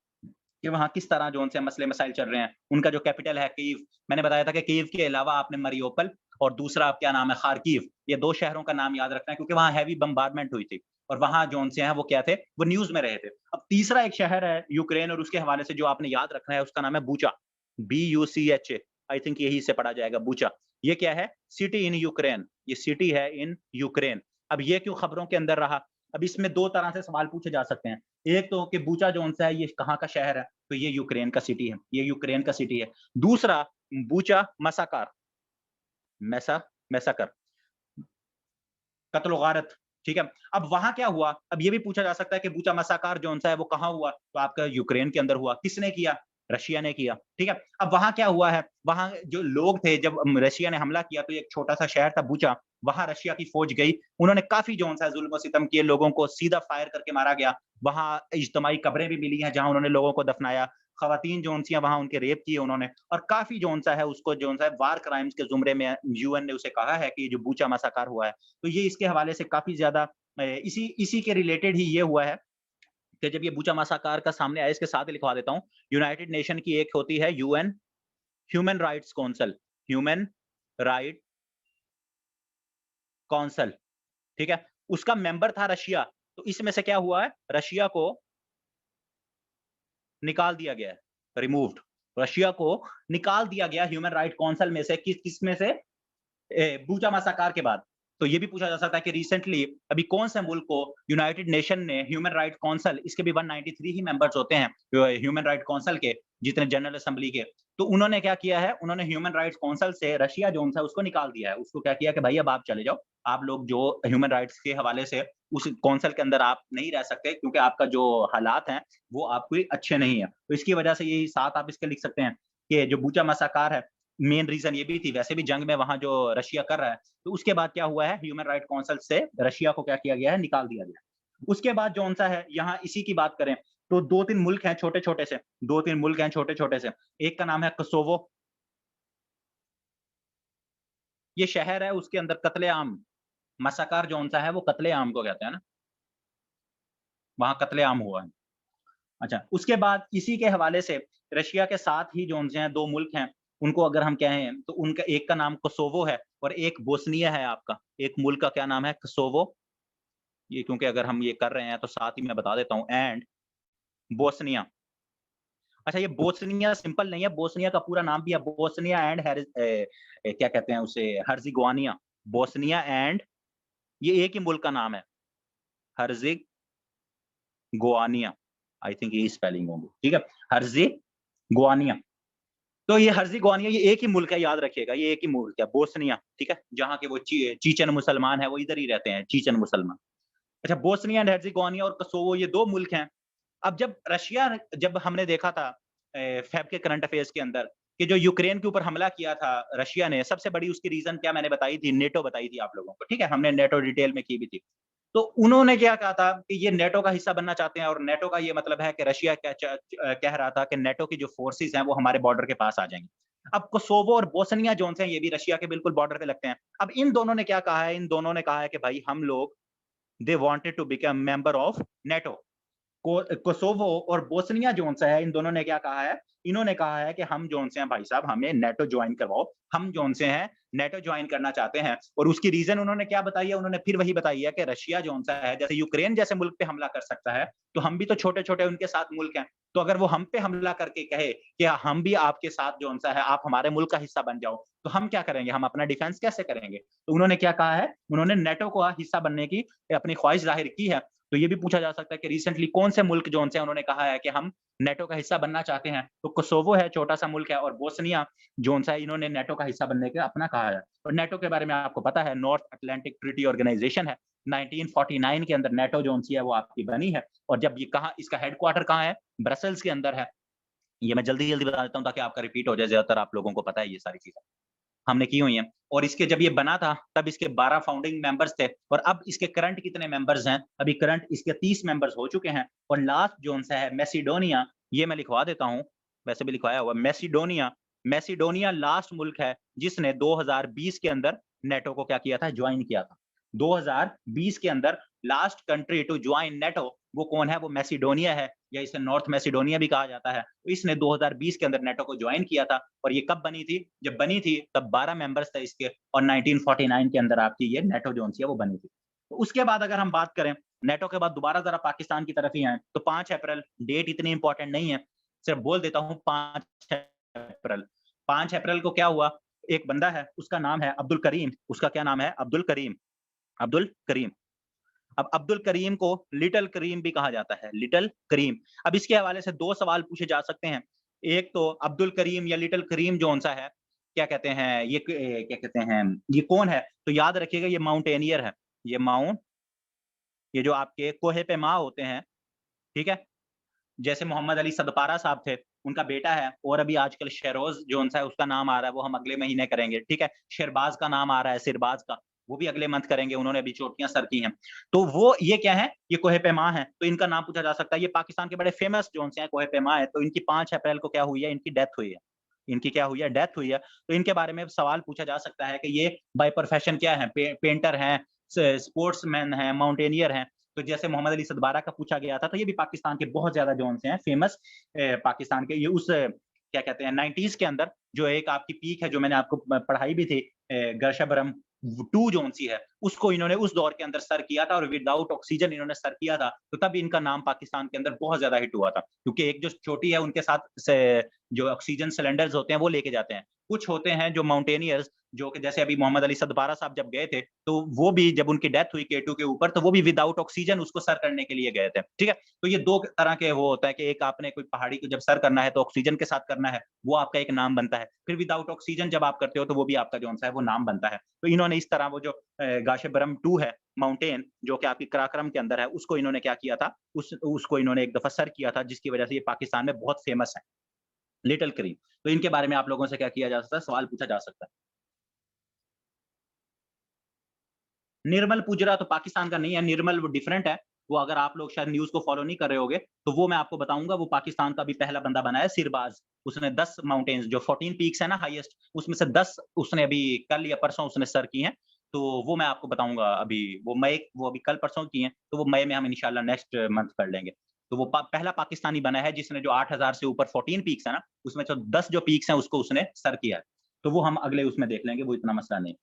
कि वहाँ किस तरह जो उनसे मसले-मसाइल चल रहे हैं। उनका जो कैपिटल है कीव, मैंने बताया था कि कीव के अलावा आपने मारियोपोल और दूसरा क्या नाम है खार्किव, ये 2 शहरों का नाम याद रखना है क्योंकि वहाँ हेवी बम्बार्डमेंट हुई थी और वहाँ जो उनसे हैं वो क्या थे, वो न्यूज़ में रहे थे। अब तीसरा एक शहर है यूक्रेन और उसके हवाले से जो आपने याद रखना है उसका नाम है बूचा, BUCHA आई थिंक यही से पढ़ा जाएगा बूचा। ये क्या है? सिटी इन यूक्रेन, ये सिटी है इन यूक्रेन। अब ये क्यों खबरों के अंदर रहा? अब इसमें 2 तरह से सवाल पूछे जा सकते हैं। एक तो कि बूचा जो-सा है ये कहाँ का शहर है? तो ये यूक्रेन का सिटी है, ये यूक्रेन का सिटी है। दूसरा बूचा मसाकार, मैसा मैसाकर, कत्ल-ओ-गारत, ठीक है? अब वहाँ क्या हुआ? अब ये भी पूछा जा सकता है कि बूचा मसाकार जो-सा है वो कहाँ हुआ? तो आपका यूक्रेन के अंदर हुआ। किसने किया? रशिया ने किया, ठीक है? अब वहाँ क्या हुआ है? वहाँ जो लोग थे जब रशिया ने हमला किया तो एक छोटा-सा शहर था बूचा, वहाँ रशिया की फ़ौज गई। उन्होंने काफ़ी जो-सा ज़ुल्म-ओ-सितम किए, लोगों को सीधा फायर करके मारा गया। वहाँ इज्तिमाई कब्रें भी मिली हैं जहाँ उन्होंने लोगों को दफनाया। ख़वातीन जो-सी हैं वहाँ उनके रेप किए उन्होंने और काफ़ी जो-सा है उसको जो-सा है वार क्राइम्स के ज़ुमरे में यूएन ने उसे कहा है कि ये जो बूचा मैसाकार हुआ है, तो ये इसके हवाले से काफ़ी ज़्यादा इसी इसी के रिलेटेड ही ये हुआ है कि जब ये बूचा मैसाकार का सामने आया, इसके साथ ही लिखवा देता हूँ, यूनाइटेड नेशन की एक होती है UN human rights council, human right council, ठीक है? उसका मेंबर था रशिया, तो इसमें से क्या हुआ है, रशिया को निकाल दिया गया है, रिमूव्ड। रशिया को निकाल दिया गया ह्यूमन राइट काउंसिल में से किसमें से? बूचा मैसाकार के बाद। तो ये भी पूछा जा सकता है कि रिसेंटली अभी कौन से मुल्क को यूनाइटेड नेशन ने ह्यूमन राइट काउंसिल इसके भी 193 ही मेंबर्स होते हैं ह्यूमन राइट काउंसिल के, जितने जनरल असेंबली के। तो उन्होंने क्या किया है, उन्होंने ह्यूमन राइट्स काउंसिल से रशिया जो-सा उसको निकाल दिया है। उसको क्या किया कि भाई अब आप चले जाओ। आप लोग जो ह्यूमन राइट्स के हवाले से उस काउंसिल के अंदर आप नहीं रह सकते क्योंकि आपका जो हालात हैं, वो आपके अच्छे नहीं है। तो इसकी वजह से यही साथ आप इसके लिख सकते हैं कि जो बूचा मैसाकार है, मेन रीज़न ये भी थी, वैसे भी जंग में वहाँ जो रशिया कर रहा है, तो उसके बाद क्या हुआ है ह्यूमन राइट काउंसिल से रशिया को क्या किया गया है, निकाल दिया गया। उसके बाद जौन-सा है यहाँ इसी की बात करें, तो 2-3 मुल्क हैं छोटे-छोटे से, 2-3 मुल्क हैं छोटे-छोटे से। एक का नाम है कोसोवो, ये शहर है उसके अंदर कत्ले-आम, मसाकार जौन-सा है वो कत्ले-आम को कहते हैं ना, वहाँ कत्ले-आम हुआ है। अच्छा, उसके बाद इसी के हवाले से रशिया के साथ ही जौन से हैं 2 मुल्क हैं, उनको अगर हम कहें तो उनका एक का नाम कोसोवो है और एक बोस्निया है आपका। एक मुल्क का क्या नाम है? कोसोवो। ये क्योंकि अगर हम ये कर रहे हैं तो साथ ही मैं बता देता हूँ एंड बोस्निया। अच्छा ये बोस्निया सिंपल नहीं है, बोस्निया का पूरा नाम भी है बोस्निया एंड क्या कहते हैं उसे हर्ज़िगोविना। बोस्निया एंड ये एक ही मुल्क का नाम है, हर्ज़िगोविना। आई थिंक यही स्पेलिंग होगी, ठीक है? हर्ज़िगोविना। तो ये हर्ज़िगोविना ये एक ही मुल्क है याद रखिएगा, ये एक ही मुल्क है, बोस्निया, ठीक है? जहाँ के वो चीचेन मुसलमान हैं, वो इधर ही रहते हैं, चीचेन मुसलमान। अच्छा बोस्निया एंड हर्ज़िगोविना और कोसोवो ये 2 मुल्क हैं। अब जब हमने देखा था फ़ेब के करंट अफ़ेयर्स के अंदर कि जो यूक्रेन के ऊपर हमला किया था रशिया ने, सबसे बड़ी उसकी रीज़न क्या मैंने बताई थी, नेटो बताई थी आप लोगों को, ठीक है? हमने नेटो डिटेल में की भी थी। तो उन्होंने क्या कहा था कि ये नेटो का हिस्सा बनना चाहते हैं और नेटो का ये मतलब है कि रशिया कह रहा था कि नेटो की जो फोर्सेस हैं वो हमारे बॉर्डर के पास आ जाएँगी। अब कोसोवो और बोस्निया जोन से हैं ये भी रशिया के बिल्कुल बॉर्डर पे लगते हैं। अब इन दोनों ने क्या कहा है, इन दोनों ने कहा है कि भाई हम लोग they wanted to become member of NATO. Kosovo और बोस्निया जोन-सा है, इन दोनों ने क्या कहा है? इन्होंने कहा है कि हम जोन से हैं भाई साहब हमें नेटो जॉइन करवाओ। हम जोन से हैं नेटो जॉइन करना चाहते हैं और उसकी रीज़न उन्होंने क्या बताई है? उन्होंने फिर वही बताई है कि रशिया जोन-सा है जैसे यूक्रेन जैसे मुल्क पे हमला कर सकता है, तो हम भी तो छोटे-छोटे उनके साथ मुल्क हैं। तो अगर वो हम पे हमला करके कहे कि हम भी आपके साथ जोन-सा है, आप हमारे मुल्क का हिस्सा बन जाओ, तो हम क्या करेंगे? हम अपना डिफेंस कैसे करेंगे? तो उन्होंने क्या कहा है? उन्होंने नेटो का हिस्सा बनने की अपनी ख्वाहिश ज़ाहिर की है तो ये भी पूछा जा सकता है कि रिसेंटली कौन से मुल्क जो से उन्होंने कहा है कि हम नेटो का हिस्सा बनना चाहते हैं। तो कोसोवो है, छोटा सा मुल्क है, और बोस्निया जोन सा इन्होंने नेटो का हिस्सा बनने का अपना कहा है। और नेटो के बारे में आपको पता है, नॉर्थ अटलांटिक ट्रीटी ऑर्गेनाइजेशन है। 1949 के अंदर नेटो जोन सी है वो आपकी बनी है। और जब ये कहाँ, इसका हेडक्वार्टर कहाँ है? ब्रसेल्स के अंदर है। ये मैं जल्दी-जल्दी बता देता हूँ ताकि आपका रिपीट हो जाए, ज़्यादातर आप लोगों को पता है ये सारी चीज़ें। हमने की हुई हैं। और इसके जब ये बना था, तब इसके 12 फाउंडिंग मेंबर्स थे, और अब इसके करंट कितने मेंबर्स हैं? अभी करंट इसके 30 मेंबर्स हो चुके हैं। और लास्ट जोन-सा है मैसिडोनिया, ये मैं लिखवा देता हूँ, वैसे भी लिखवाया हुआ है मैसिडोनिया। मैसिडोनिया लास्ट मुल्क है जिसने 2020 के अंदर नेटो को क्या किया था? जॉइन किया था। 2020 के अंदर last country to join NATO वो कौन है? वो मैसिडोनिया है, या इसे नॉर्थ मैसिडोनिया भी कहा जाता है। तो इसने 2020 के अंदर नेटो को जॉइन किया था। और ये कब बनी थी? जब बनी थी तब 12 मेंबर्स थे इसके, और 1949 के अंदर आपकी ये नेटो जोन सी है वो बनी थी। तो उसके बाद अगर हम बात करें, नेटो के बाद दोबारा ज़रा पाकिस्तान की तरफ ही आएँ, तो 5 अप्रैल डेट इतनी इम्पोर्टेंट नहीं है, सिर्फ बोल देता हूँ 5 अप्रैल। 5 अप्रैल को क्या हुआ? एक बंदा है, उसका नाम है अब्दुल करीम, उसका क्या नाम है? अब्दुल करीम। अब्दुल करीम। अब अब्दुल करीम को लिटिल करीम भी कहा जाता है, लिटिल करीम। अब इसके हवाले से 2 सवाल पूछे जा सकते हैं। एक तो अब्दुल करीम या लिटिल करीम जौन-सा है, क्या कहते हैं, क्या कहते हैं, ये कौन है? तो याद रखिएगा ये माउंटेनियर है। ये ये जो आपके कोहे पेमा होते हैं, ठीक है? जैसे मोहम्मद अली सदपारा साहब थे, उनका बेटा है, और अभी आजकल शेरोज़ जौन-सा है उसका नाम आ रहा है, वो हम अगले महीने करेंगे, ठीक है? शहरबाज़ का नाम आ रहा है, सिरबाज़ का, वो भी अगले मंथ करेंगे, उन्होंने अभी चोटियाँ सर की हैं। तो वो ये क्या है? ये कोहे पेमा हैं, तो इनका नाम पूछा जा सकता है। ये पाकिस्तान के बड़े फेमस जौन-से हैं कोहे पेमा है, तो इनकी 5 अप्रैल को क्या हुई है? इनकी डेथ हुई है। इनकी क्या हुई है? डेथ हुई है। तो इनके बारे में सवाल पूछा जा सकता है कि ये बाय प्रोफेशन क्या हैं? पेंटर हैं, स्पोर्ट्समैन हैं, माउंटेनियर हैं। तो जैसे मोहम्मद अली सदबारा का पूछा गया था, तो ये भी पाकिस्तान के बहुत ज़्यादा जोन से हैं फेमस, पाकिस्तान के, ये उस क्या कहते हैं 90s के अंदर जो एक आपकी पीक है, जो मैंने आपको पढ़ाई भी थी, गर्शबरम 2 जोन सी है, उसको इन्होंने उस दौर के अंदर सर किया था, और विदाउट ऑक्सीजन इन्होंने सर किया था, तो तब इनका नाम पाकिस्तान के अंदर बहुत ज़्यादा हिट हुआ था। क्योंकि एक जो चोटी है उनके साथ से जो ऑक्सीजन सिलेंडर्स होते हैं वो लेके जाते हैं। कुछ होते हैं जो माउंटेनियर्स, जो कि जैसे अभी मोहम्मद अली सदबारा साहब जब गए थे, तो वो भी जब उनकी डेथ हुई K2 के ऊपर, तो वो भी विदाउट ऑक्सीजन उसको सर करने के लिए गए थे, ठीक है? तो ये 2 तरह के वो होता है कि एक आपने कोई पहाड़ी को जब सर करना है तो ऑक्सीजन के साथ करना है, वो आपका एक नाम बनता है। फिर विदाउट ऑक्सीजन जब आप करते हो तो वो भी आपका जौन-सा है वो नाम बनता है। तो इन्होंने इस तरह वो जो गाशेबरम 2 है, माउंटेन जो कि आपकी कराकरम के अंदर है, उसको इन्होंने क्या किया था, उसको इन्होंने एक दफ़ा सर किया था, जिसकी वजह से ये पाकिस्तान में बहुत फेमस है, लिटिल करीम। तो इनके बारे में आप लोगों से क्या किया जा सकता है, सवाल पूछा जा सकता है। निर्मल पुजरा तो पाकिस्तान का नहीं है, निर्मल वो डिफरेंट है। वो अगर आप लोग शायद न्यूज़ को फ़ॉलो नहीं कर रहे होंगे, तो वो मैं आपको बताऊँगा, वो पाकिस्तान का भी पहला बंदा बना है सिरबाज़। उसने 10 माउंटेन्स जो 14 पीक्स है ना हाईएस्ट, उसमें से 10 उसने अभी कल या परसों उसने सर की हैं। तो वो मैं आपको बताऊँगा अभी, वो अभी कल-परसों की हैं, तो वो मई में हम इंशाल्लाह नेक्स्ट मंथ कर लेंगे। तो वो पहला पाकिस्तानी बना है जिसने जो 8000 से ऊपर 14 पीक्स है ना, उसमें से 10 जो पीक्स हैं उसको उसने सर किया है। तो वो हम अगले उसमें देख लेंगे, वो इतना मसला नहीं।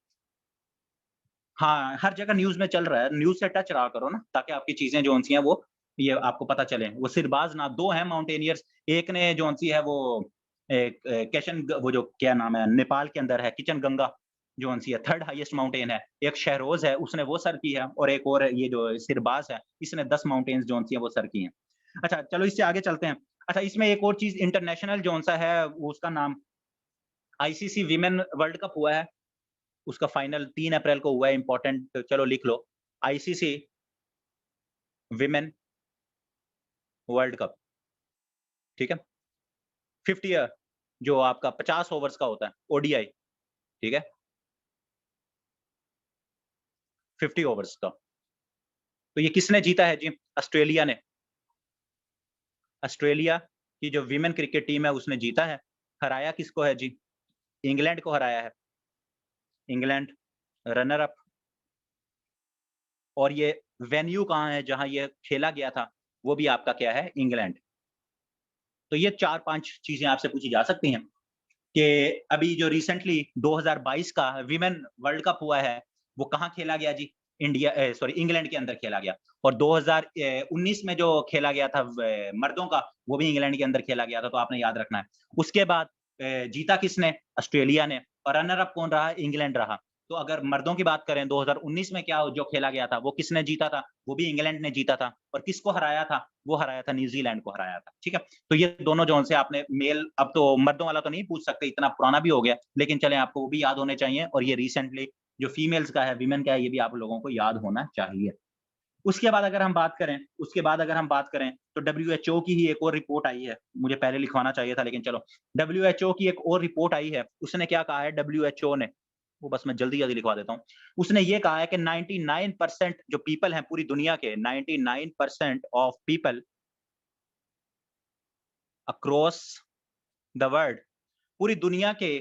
हाँ, हर जगह न्यूज़ में चल रहा है, न्यूज़ से टच रहा करो ना, ताकि आपकी चीज़ें जोन-सी हैं वो ये आपको पता चले। वो सिरबाज़ ना 2 हैं माउंटेनियर्स, एक ने जोन-सी है वो एक किशन ग वो जो क्या नाम है, नेपाल के अंदर है, किचनगंगा जोन-सी है, 3rd हाईएस्ट माउंटेन है। एक शहरोज़ है, उसने वो सर की है, और एक और है ये जो सिरबाज़ है, इसने 10 माउंटेन्स जोन-सी है वो सर की हैं। अच्छा, चलो इससे आगे चलते हैं। अच्छा, इसमें एक और चीज़ इंटरनेशनल जोन-सा है, वो उसका नाम आईसीसी विमेन वर्ल्ड कप हुआ है। उसका फाइनल 3 अप्रैल को हुआ है, इम्पोर्टेंट चलो लिख लो। आईसीसी विमेन वर्ल्ड कप, ठीक है? 50 जो आपका 50 ओवर्स का होता है, ओडीआई, ठीक है? 50 ओवर्स का। तो ये किसने जीता है जी? ऑस्ट्रेलिया ने। ऑस्ट्रेलिया की जो विमेन क्रिकेट टीम है उसने जीता है। हराया किसको है जी? इंग्लैंड को हराया है। England runner up. और ये वेन्यू कहाँ है जहाँ ये खेला गया था, वो भी आपका क्या है? इंग्लैंड। तो ये 4-5 चीज़ें आपसे पूछी जा सकती हैं। कि अभी जो रिसेंटली 2022 का विमेन वर्ल्ड कप हुआ है, वो कहाँ खेला गया जी? सॉरी इंग्लैंड के अंदर खेला गया। और 2019 में जो खेला गया था मर्दों का, वो भी इंग्लैंड के अंदर खेला गया था, तो आपने याद रखना है। उसके बाद जीता किसने? ऑस्ट्रेलिया ने, और रनर अप कौन रहा? इंग्लैंड रहा। तो अगर मर्दों की बात करें 2019 में क्या जो खेला गया था, वो किसने जीता था? वो भी इंग्लैंड ने जीता था और किसको हराया था? वो हराया था न्यूज़ीलैंड को हराया था, ठीक है? तो ये दोनों जोन से आपने मेल अब तो मर्दों वाला तो नहीं पूछ सकते, इतना पुराना भी हो गया, लेकिन चलें आपको वो भी याद होने चाहिए और ये रिसेंटली जो फीमेल्स का है, वीमेन का है, ये भी आप लोगों को याद होना चाहिए। उसके बाद अगर हम बात करें तो डब्ल्यूएचओ की ही एक और रिपोर्ट आई है। मुझे पहले लिखवाना चाहिए था लेकिन चलो। डब्ल्यूएचओ की एक और रिपोर्ट आई है। उसने क्या कहा है डब्ल्यूएचओ ने, वो बस मैं जल्दी-जल्दी लिखवा देता हूँ। उसने ये कहा है कि 99% जो पीपल हैं पूरी दुनिया के 99% of people across the world, पूरी दुनिया के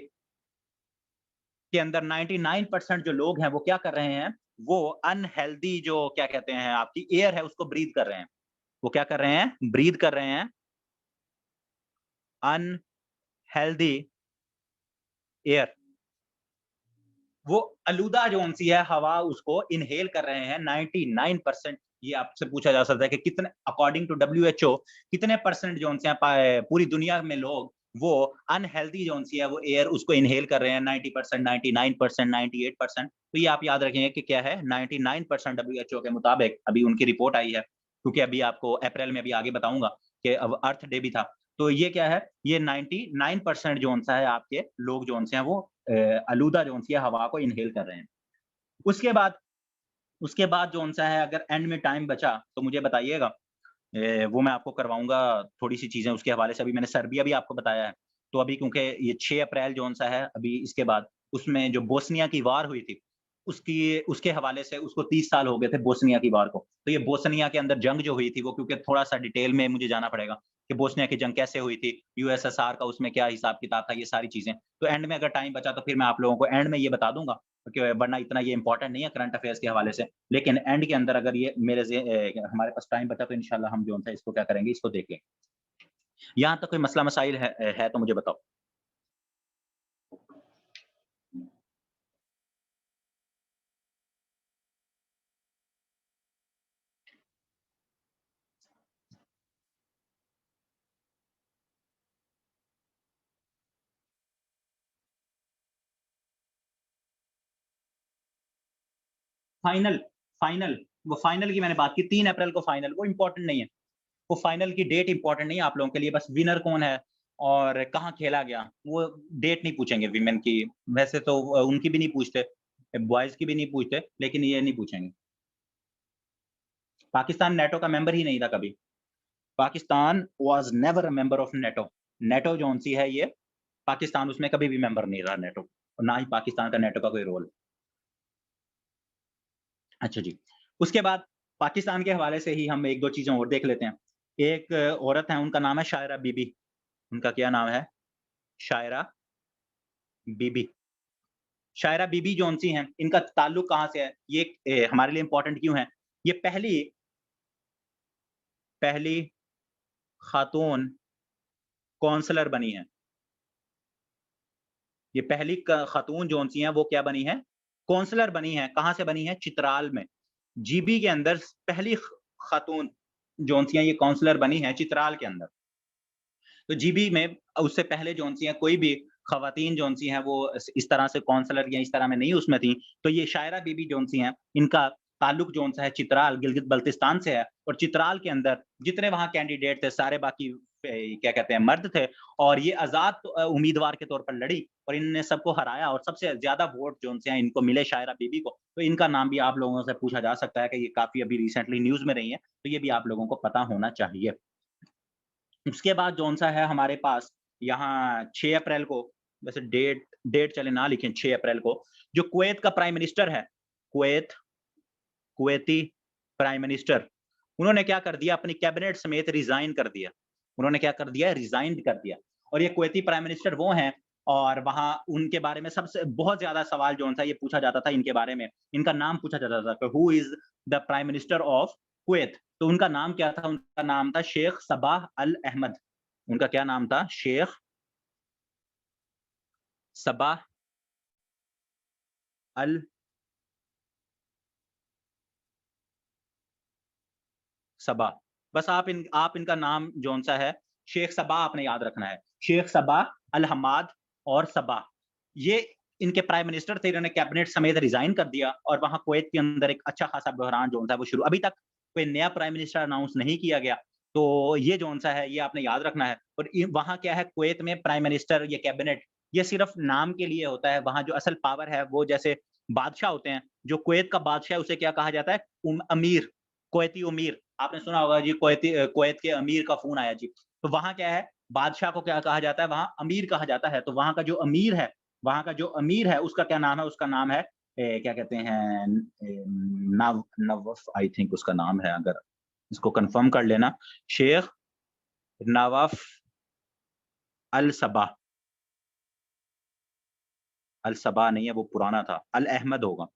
अंदर 99% जो लोग हैं वो क्या कर रहे हैं? वो अनहेल्दी जो क्या कहते हैं आपकी एयर है उसको ब्रीथ कर रहे हैं। वो क्या कर रहे हैं? ब्रीथ कर रहे हैं अनहेल्दी एयर। वो आलूदा जौन-सी है हवा उसको इन्हेल कर रहे हैं 99%। ये आपसे पूछा जा सकता है कि कितने अकॉर्डिंग टू डब्ल्यूएचओ कितने परसेंट जौन-से हैं पूरी दुनिया में लोग वो अनहेल्दी जौन-सी है वो एयर उसको इन्हेल कर रहे हैं 90%, 99%, 98%। तो ये आप याद रखेंगे कि क्या है 99% डब्ल्यूएचओ के मुताबिक अभी उनकी रिपोर्ट आई है, क्योंकि अभी आपको अप्रैल में अभी आगे बताऊँगा कि अब अर्थ डे भी था। तो ये क्या है, ये 99% जौन-सा है आपके लोग जौन-से हैं वो आलूदा जौन-सी है हवा को इन्हेल कर रहे हैं। उसके बाद उसके बाद जौन-सा है अगर एंड में टाइम बचा तो मुझे बताइएगा। वो मैं आपको करवाऊँगा थोड़ी-सी चीज़ें उसके हवाले से। अभी मैंने सर्बिया भी आपको बताया है। तो अभी क्योंकि ये 6 अप्रैल जौन-सा है अभी इसके बाद उसमें जो बोस्निया की वार हुई थी, उसकी उसके हवाले से उसको 30 साल हो गए थे बोस्निया की वार को। तो ये बोस्निया के अंदर जंग जो हुई थी वो क्योंकि थोड़ा-सा डिटेल में मुझे जाना पड़ेगा कि बोस्निया की जंग कैसे हुई थी, यूएसएसआर का उसमें क्या हिसाब-किताब था, ये सारी चीज़ें। तो एंड में अगर टाइम बचा तो फिर मैं आप लोगों को एंड में ये बता दूँगा, क्योंकि वरना इतना ये इम्पोर्टेंट नहीं है करंट अफेयर्स के हवाले से। लेकिन एंड के अंदर अगर ये हमारे पास टाइम बचा तो इंशाल्लाह हम जो है इसको क्या करेंगे, इसको देख लेंगे। यहाँ तक कोई मसला मसाइल है तो मुझे बताओ? फाइनल फाइनल वो फाइनल की मैंने बात की 3 अप्रैल को फाइनल, वो इम्पोर्टेंट नहीं है। वो फाइनल की डेट इम्पोर्टेंट नहीं है आप लोगों के लिए, बस विनर कौन है और कहाँ खेला गया, वो डेट नहीं पूछेंगे विमेन की। वैसे तो उनकी भी नहीं पूछते, बॉयज़ की भी नहीं पूछते, लेकिन ये नहीं पूछेंगे। पाकिस्तान नेटो का मेंबर ही नहीं था कभी। Pakistan was never a member of NATO. NATO कौन-सी है ये, पाकिस्तान उसमें कभी भी मेंबर नहीं रहा नेटो और ना ही पाकिस्तान का नेटो का कोई रोल। अच्छा जी। उसके बाद पाकिस्तान के हवाले से ही हम 1-2 चीज़ें और देख लेते हैं। एक औरत है उनका नाम है शायरा बीबी। उनका क्या नाम है? शायरा बीबी। शायरा बीबी जौन-सी हैं, इनका ताल्लुक कहाँ से है? ये हमारे लिए इम्पोर्टेंट क्यों है? ये पहली पहली खातून काउंसलर बनी हैं। ये पहली क खातून जौन-सी हैं वो क्या बनी हैं? काउंसलर बनी हैं। कहाँ से बनी हैं? चित्राल में। जीबी के अंदर पहली खातून जौन-सी हैं ये काउंसलर बनी हैं चित्राल के अंदर। तो जीबी में उससे पहले जौन-सी हैं कोई भी ख़वातीन जौन-सी हैं वो इस तरह से काउंसलर या इस तरह में नहीं उसमें थी। तो ये शायरा बीबी जौन-सी हैं, इनका ताल्लुक जौन-सा है चित्राल, गिलगित-बल्तिस्तान से है और चित्राल के अंदर जितने वहाँ कैंडिडेट थे सारे बाकी क्या कहते हैं मर्द थे और ये आज़ाद उम्मीदवार के तौर पर लड़ी और इन्होंने सबको हराया और सबसे ज़्यादा वोट जौन-से हैं इनको मिले शायरा बीबी को। तो इनका नाम भी आप लोगों से पूछा जा सकता है कि ये काफ़ी अभी रिसेंटली न्यूज़ में रही हैं, तो ये भी आप लोगों को पता होना चाहिए। उसके बाद जौन-सा है हमारे पास यहाँ 6 अप्रैल को वैसे डेट डेट चले ना लिखें 6 अप्रैल को, जो कुवैत का प्राइम मिनिस्टर है, कुवैत कुवैती प्राइम मिनिस्टर, उन्होंने क्या कर दिया अपनी कैबिनेट समेत रिज़ाइन कर दिया। उन्होंने क्या कर दिया रिज़ाइन कर दिया और ये कुवैती प्राइम मिनिस्टर वो हैं और वहाँ उनके बारे में सबसे बहुत ज़्यादा सवाल जौन-सा ये पूछा जाता था इनके बारे में। इनका नाम पूछा जाता था कि who is the prime minister of Kuwait? तो उनका नाम क्या था? उनका नाम था शेख सबाह अल अहमद। उनका क्या नाम था? शेख सबाह अल सबा। बस आप इनका नाम जौन-सा है, शेख सबा आपने याद रखना है। शेख सबा अल हम्माद और सबा। ये इनके प्राइम मिनिस्टर थे, इन्होंने कैबिनेट समेत रिजाइन कर दिया और वहां कुवैत के अंदर एक अच्छा खासा बहरान जो था वो शुरू, अभी तक कोई नया प्राइम मिनिस्टर अनाउंस नहीं किया गया। तो ये जो सा है ये आपने याद रखना है। और वहां क्या है, कुवैत में प्राइम मिनिस्टर या कैबिनेट ये सिर्फ नाम के लिए होता है। वहां जो असल पावर है वो जैसे बादशाह होते हैं, जो कुवैत का बादशाह है उसे क्या कहा जाता है, अमीर, कुवैती अमीर। आपने सुना होगा जी, कुवैत के अमीर का फोन आया जी। तो वहां क्या है, बादशाह को क्या कहा जाता है, वहां अमीर कहा जाता है। तो वहां का जो अमीर है, वहां का जो अमीर है उसका क्या नाम है, उसका नाम है क्या कहते हैं, नवफ आई थिंक उसका नाम है, अगर इसको कंफर्म कर लेना, शेख नवाफ अल सबा। अल सबा नहीं है, वो पुराना था, अल अहमद होगा।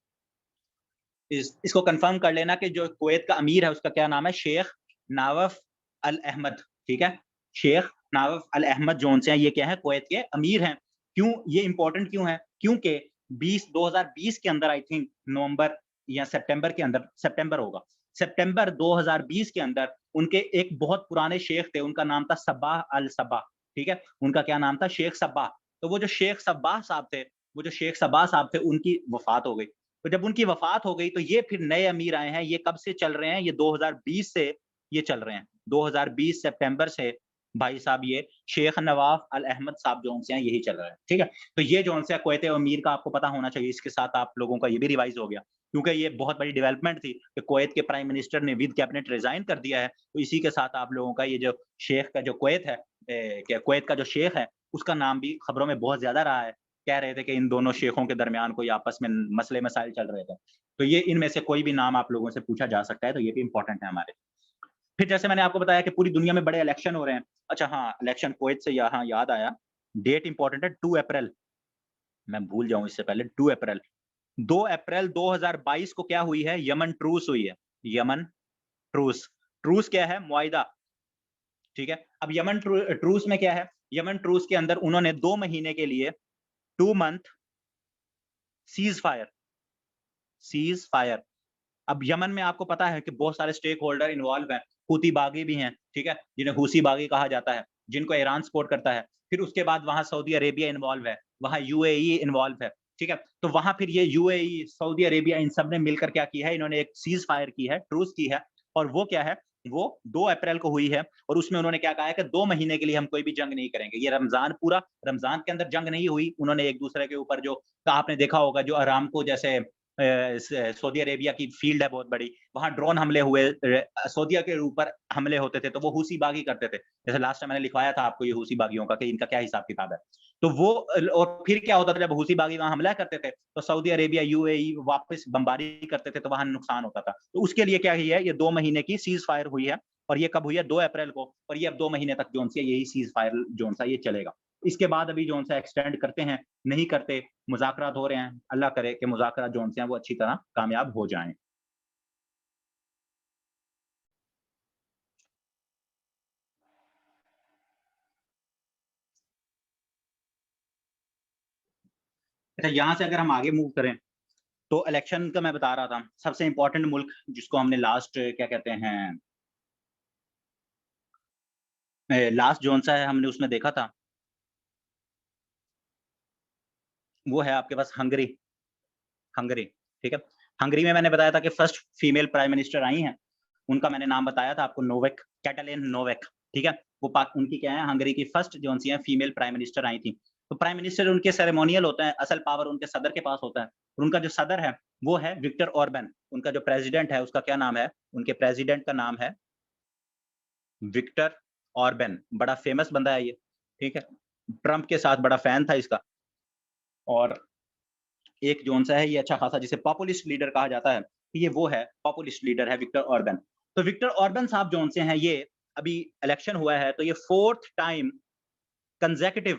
इसको कंफर्म कर लेना कि जो कुवैत का अमीर है उसका क्या नाम है, शेख नवाफ अल अहमद। ठीक है, शेख नवाफ अल अहमद जोन से हैं, ये क्या है, कुवैत के अमीर हैं। क्यों ये इंपॉर्टेंट क्यों है, क्योंकि 2020 के अंदर आई थिंक नवंबर या सितंबर के अंदर, सितंबर होगा, सितंबर 2020 के अंदर उनके एक बहुत पुराने शेख थे, उनका नाम था सब्बाह अल सब्बाह। ठीक है, उनका क्या नाम था, शेख सब्बाह। तो वो जो शेख सब्बाह साहब थे, वो जो शेख सब्बाह साहब थे, उनकी वफात हो गई। तो जब उनकी वफात हो गई तो ये फिर नए अमीर आए हैं। ये कब से चल रहे हैं, ये 2020 से ये चल रहे हैं, 2020 सितंबर से भाई साहब ये शेख नवाफ अल अहमद साहब जो हैं यही चल रहा है। ठीक है, तो ये जो है कुवैत अमीर का आपको पता होना चाहिए। इसके साथ आप लोगों का ये भी रिवाइज हो गया, क्योंकि ये बहुत बड़ी डेवलपमेंट थी कि कुवैत के प्राइम मिनिस्टर ने विद कैबिनेट रिजाइन कर दिया है। तो इसी के साथ आप लोगों का ये जो शेख का जो कुवैत है, कुवैत का जो शेख है उसका नाम भी खबरों में बहुत ज्यादा रहा है। कह रहे थे कि इन दोनों शेखों के दरमियान कोई आपस में मसले मसाइल चल रहे थे। तो ये इनमें से कोई भी नाम आप लोगों से पूछा जा सकता है, तो ये भी इंपॉर्टेंट है हमारे। फिर जैसे मैंने आपको बताया कि पूरी दुनिया में बड़े इलेक्शन हो रहे हैं। अच्छा हाँ, इलेक्शन कुवैत से यहाँ याद आया, डेट इंपॉर्टेंट है, 2 अप्रैल, मैं भूल जाऊँ इससे पहले, 2 अप्रैल, 2 अप्रैल 2022 को क्या हुई है, यमन ट्रूस हुई है। यमन ट्रूस, ट्रूस क्या है, मुआहिदा। ठीक है, अब यमन ट्रूस में क्या है, यमन ट्रूस के अंदर उन्होंने 2 महीने के लिए 2 month cease fire, cease fire. अब यमन में आपको पता है कि बहुत सारे स्टेक होल्डर इन्वॉल्व हैं, हूती बागी भी हैं, ठीक है, जिन्हें हूसी बागी कहा जाता है, जिनको ईरान सपोर्ट करता है। फिर उसके बाद वहाँ सऊदी अरेबिया इन्वॉल्व है, वहाँ यूएई इन्वॉल्व है, ठीक है। तो वहाँ फिर ये यूएई, सऊदी अरेबिया इन सब ने मिलकर क्या किया है, इन्होंने एक सीज फायर की है, ट्रूस की है। और वो क्या है, वो 2 अप्रैल को हुई है और उसमें उन्होंने क्या कहा है कि 2 महीने के लिए हम कोई भी जंग नहीं करेंगे। ये रमज़ान पूरा, रमज़ान के अंदर जंग नहीं हुई, उन्होंने एक-दूसरे के ऊपर जो आपने देखा होगा जो अरामको जैसे सऊदी अरेबिया की फील्ड है बहुत बड़ी, वहाँ ड्रोन हमले हुए, सऊदीया के ऊपर हमले होते थे, तो वो हूसी बागी करते थे। जैसे लास्ट टाइम मैंने लिखवाया था आपको ये हूसी बागियों का कि इनका क्या हिसाब-किताब है। तो वो और फिर क्या होता था जब हूसी बागी वहाँ हमला करते थे, तो सऊदी अरेबिया, यूएई वापस बमबारी करते थे, तो वहाँ नुकसान होता था। तो उसके लिए क्या किया है, ये 2 महीने की सीज़ फायर हुई है और ये कब हुई है, 2 अप्रैल को, और ये अब 2 महीने तक जोन सी यही सीज़ फायर जोन सा ये चलेगा। इसके बाद अभी जोन सा एक्सटेंड करते हैं, नहीं करते, मुज़ाकरात हो रहे हैं। अल्लाह करे कि मुज़ाकरात जो उनसे हैं वो अच्छी तरह कामयाब हो जाएँ। अच्छा, यहाँ से अगर हम आगे मूव करें, तो इलेक्शन का मैं बता रहा था, सबसे इम्पोर्टेंट मुल्क जिसको हमने लास्ट क्या कहते हैं, लास्ट जोन-सा है हमने उसमें देखा था, वो है आपके पास हंगरी, हंगरी, ठीक है? हंगरी में मैंने बताया था कि first female prime minister I हैं, उनका मैंने नाम बताया था आपको, नोवेक, कैटलिन नोवेक, ठीक है? वो पाक उनकी क्या है, हंगरी की फर्स्ट जोन-सी है फीमेल प्राइम मिनिस्टर आई थी। तो प्राइम मिनिस्टर उनके सेरेमोनियल होता है, असल पावर उनके सदर के पास होता है। और उनका जो सदर है, वो है विक्टर ऑर्बन। उनका जो प्रेसिडेंट है, उसका क्या नाम है? उनके प्रेसिडेंट का नाम है विक्टर ऑर्बन, बड़ा फेमस बंदा है ये, ठीक है? ट्रम्प के साथ बड़ा फैन था इसका। और एक जोन-सा है ये अच्छा खासा जिसे पॉपुलिस्ट लीडर कहा जाता है, ये वो है, पॉपुलिस्ट लीडर है विक्टर ऑर्बन। तो विक्टर ऑर्बन साहब जोन से हैं ये, अभी इलेक्शन हुआ है तो ये 4th time consecutive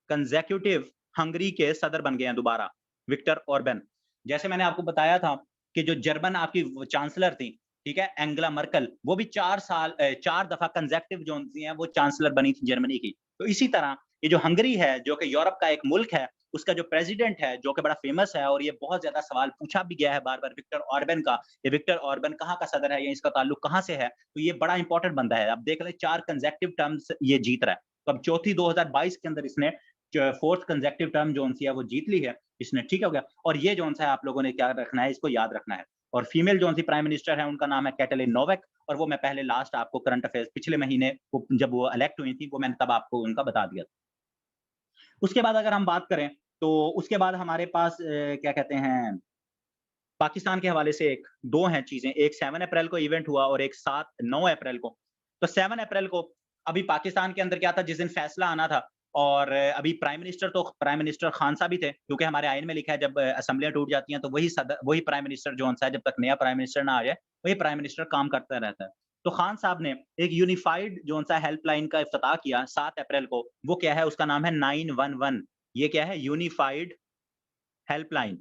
consecutive Hungary के सदर बन गए हैं दोबारा, विक्टर ऑर्बन। जैसे मैंने आपको बताया था कि जो जर्मन आपकी चांसलर थी, ठीक है? एंगेला मर्केल, वो भी 4 साल 4 दफा कंसेक्यूटिव जो सी हैं, वो चांसलर बनी थी जर्मनी की। तो इसी तरह ये जो हंगरी है, जो कि यूरोप का एक मुल्क है, उसका जो प्रेसिडेंट है, जो कि बड़ा फेमस है और ये बहुत ज़्यादा सवाल पूछा भी गया है बार-बार विक्टर ऑर्बन का, ये विक्टर ऑर्बन कहाँ का सदर है या इसका ताल्लुक कहाँ से है? तो ये बड़ा इंपॉर्टेंट बंदा है। आप देख लें 4 कंसेक्यूटिव टर्म्स ये जीत रहा है। तो अब चौथी 2022 के अंदर इसने 4th कंसेक्यूटिव टर्म जो सी है वो जीत ली है इसने, ठीक हो गया। और ये जो सा है आप लोगों ने क्या रखना है, इसको याद रखना है। और फीमेल जो सी प्राइम मिनिस्टर है उनका नाम है कैटलिन नोवेक, और वो मैं पहले लास्ट आपको करंट अफेयर्स पिछले महीने जब वो इलेक्ट हुई थी, वो मैंने तब आपको उनका बता दिया था। उसके बाद अगर हम बात करें तो उसके बाद हमारे पास क्या कहते हैं, पाकिस्तान के हवाले से 2 हैं चीज़ें, एक 7 अप्रैल को इवेंट हुआ और एक 9 अप्रैल को। तो 7 अप्रैल को अभी पाकिस्तान के अंदर क्या था, जिस दिन फैसला आना था, और अभी प्राइम मिनिस्टर खान साहब ही थे, क्योंकि हमारे आईन में लिखा है जब असेंबलियाँ टूट जाती हैं तो वही प्राइम मिनिस्टर जो है, जब तक नया प्राइम मिनिस्टर ना आ जाए, वही प्राइम मिनिस्टर काम करता रहता है। तो खान साहब ने एक यूनिफाइड हेल्पलाइन का इफ्तिताह किया 7 अप्रैल को। वो क्या है, उसका नाम है 911। ये क्या है, यूनिफाइड हेल्पलाइन।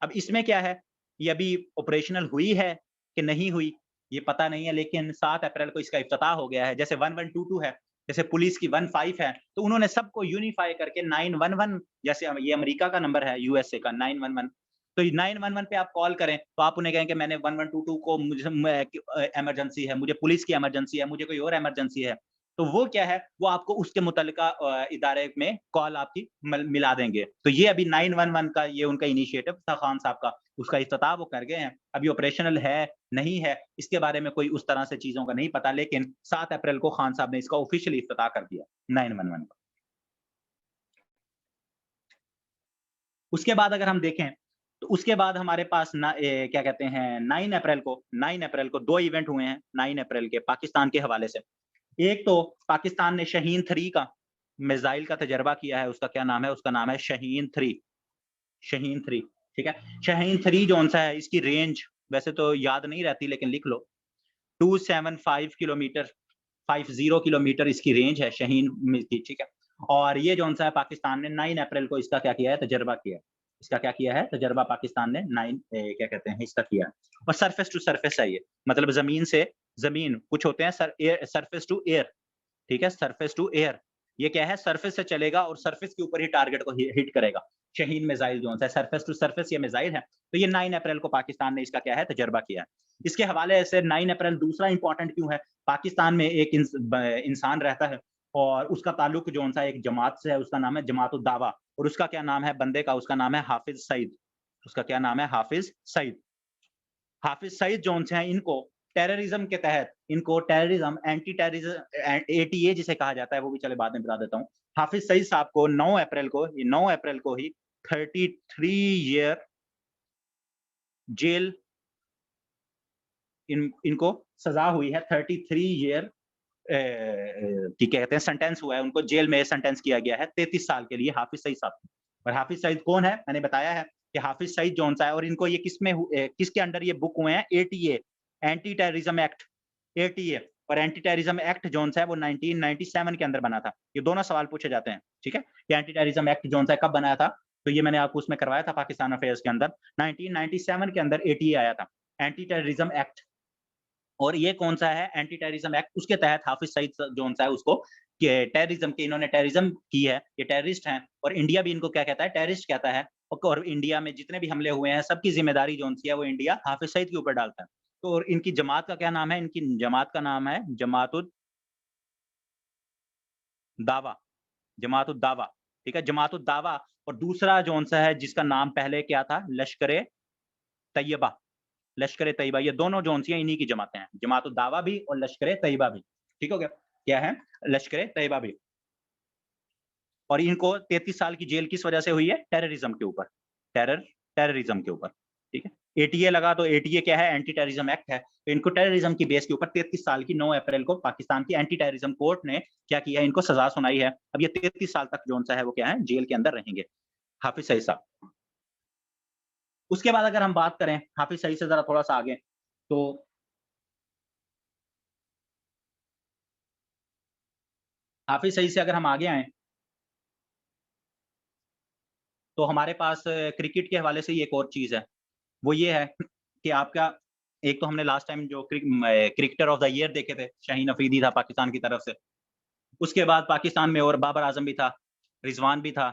अब इसमें क्या है, ये अभी ऑपरेशनल हुई है कि नहीं हुई, ये पता नहीं है, लेकिन 7 अप्रैल को इसका इफ्तिताह हो गया है। जैसे 1122 है, जैसे पुलिस की 15 है, तो उन्होंने सबको यूनिफाई करके 911, जैसे ये अमेरिका का नंबर है, यूएसए का 911, तो 911 पे आप कॉल करें, तो आप उन्हें कहें कि मैंने 1122 को इमरजेंसी है, मुझे पुलिस की इमरजेंसी है, मुझे कोई और इमरजेंसी है। तो वो क्या है, वो आपको उसके मुतल्लिका इदारे में कॉल आपकी मिला देंगे। तो ये अभी 911 का ये उनका इनिशिएटिव था खान साहब का, उसका इफ्तिताह वो कर गए हैं। अभी ऑपरेशनल है, नहीं है, इसके बारे में कोई उस तरह से चीज़ों का नहीं पता, लेकिन 7 अप्रैल को खान साहब ने इसका ऑफिशियली इफ्तिताह कर दिया 911 का। उसके बाद अगर हम देखें, तो उसके बाद हमारे पास क्या कहते हैं, 9 अप्रैल को 2 इवेंट हुए हैं 9 अप्रैल के पाकिस्तान के हवाले से। एक तो पाकिस्तान ने शाहीन-3 का मिसाइल का तजर्बा किया है, उसका क्या नाम है? उसका नाम है शाहीन-3, शाहीन-3, ठीक है? शाहीन-3 जो-सा है, इसकी रेंज वैसे तो याद नहीं रहती, लेकिन लिख लो, 275 किलोमीटर, 50 किलोमीटर इसकी रेंज है शाहीन में की, ठीक है? और ये जो-सा है पाकिस्तान ने 9 अप्रैल को इसका क्या किया है? तजर्बा किया है। इसका क्या किया है? तजर्बा पाकिस्तान ने क्या कहते हैं, इसका किया है। और सरफेस टू सरफेस है ये, मतलब ज़मीन से ज़मीन, कुछ होते हैं सरफेस टू एयर, ठीक है? सरफेस टू एयर, ये क्या है, सरफेस से चलेगा और सरफेस के ऊपर ही टारगेट को हिट करेगा। शाहीन मिसाइल जो है सरफेस टू सरफेस ये मिसाइल है। तो ये 9 अप्रैल को पाकिस्तान ने इसका क्या है, तजर्बा किया है। इसके हवाले से 9 अप्रैल दूसरा इंपॉर्टेंट क्यों है? पाकिस्तान में एक इंसान रहता है और उसका ताल्लुक जो-सा एक जमात से है, उसका नाम है जमात उद दावा, और उसका क्या नाम है बंदे का, उसका नाम है हाफिज़ सईद। उसका क्या नाम है? हाफिज़ सईद। हाफिज़ सईद जो-से हैं, इनको टेररिज़्म के तहत, इनको टेररिज़्म, एंटी टेररिज़्म एटीए जिसे कहा जाता है, वो भी चले बाद में बता देता हूँ। हाफिज़ सईद साहब को 9 अप्रैल को, ये 9 अप्रैल को ही 33 ईयर जेल इनको सज़ा हुई है, 33 ईयर क्या कहते हैं, सेंटेंस हुआ है, उनको जेल में सेंटेंस किया गया है 33 साल के लिए हाफिज़ सईद साहब को। और हाफिज़ सईद कौन है? मैंने बताया है कि हाफिज़ सईद जो-सा है, और इनको ये किसके अंडर ये बुक हुए हैं? एटीए, एंटी टेररिज़्म एक्ट, एटीए, और एंटी टेररिज़्म एक्ट जो-सा है वो 1997 के अंदर बना था। ये दोनों सवाल पूछे जाते हैं, ठीक है? कि एंटी टेररिज़्म एक्ट जो-सा है कब बनाया था? तो ये मैंने आपको उसमें करवाया था पाकिस्तान अफेयर्स के अंदर, 1997 के अंदर एटीए आया था, एंटी टेररिज़्म एक्ट। और ये कौन-सा है, एंटी टेररिज़्म एक्ट, उसके तहत हाफिज़ सईद जो-सा है उसको के टेररिज़्म की, इन्होंने टेररिज़्म की है, ये टेररिस्ट हैं, और इंडिया भी इनको क्या कहता है, टेररिस्ट कहता है। और इंडिया में जितने भी हमले हुए हैं, सबकी ज़िम्मेदारी जो-सी है वो इंडिया हाफिज़ सईद के ऊपर डालता है। तो और इनकी जमात का क्या नाम है? इनकी जमात का नाम है जमात उद दावा, जमात उद दावा, ठीक है? जमात उद दावा। और दूसरा जो-सा है जिसका नाम पहले क्या था, लश्कर-ए तैयबा, लश्कर-ए तैयबा, ये दोनों जो-सी हैं इन्हीं की जमातें हैं, जमात उद दावा भी और लश्कर-ए तैयबा भी, ठीक हो गया? क्या है? लश्कर-ए तैयबा भी। और इनको 33 साल की जेल किस वजह से हुई है? टेररिज़्म के ऊपर, टेररिज़्म के ऊपर, ठीक है? एटीए लगा, तो एटीए क्या है? एंटी टेररिज़्म एक्ट है। तो इनको टेररिज़्म की बेस के ऊपर 33 साल की 9 अप्रैल को पाकिस्तान की एंटी टेररिज़्म कोर्ट ने क्या किया है? इनको सज़ा सुनाई है। अब ये 33 साल तक जो-सा है वो क्या है? जेल के अंदर रहेंगे, हाफिज़ सईद साहब। उसके बाद अगर हम बात करें हाफिज़ सईद से ज़रा थोड़ा-सा आगे, तो हाफिज़ सईद से अगर हम आगे आएँ, तो हमारे पास क्रिकेट के हवाले से ही एक और चीज़ है। वो ये है कि आपका, एक तो हमने लास्ट टाइम जो क्रिकेटर ऑफ द ईयर देखे थे, शाहीन अफरीदी था पाकिस्तान की तरफ से। उसके बाद पाकिस्तान में और बाबर आज़म भी था, रिज़वान भी था,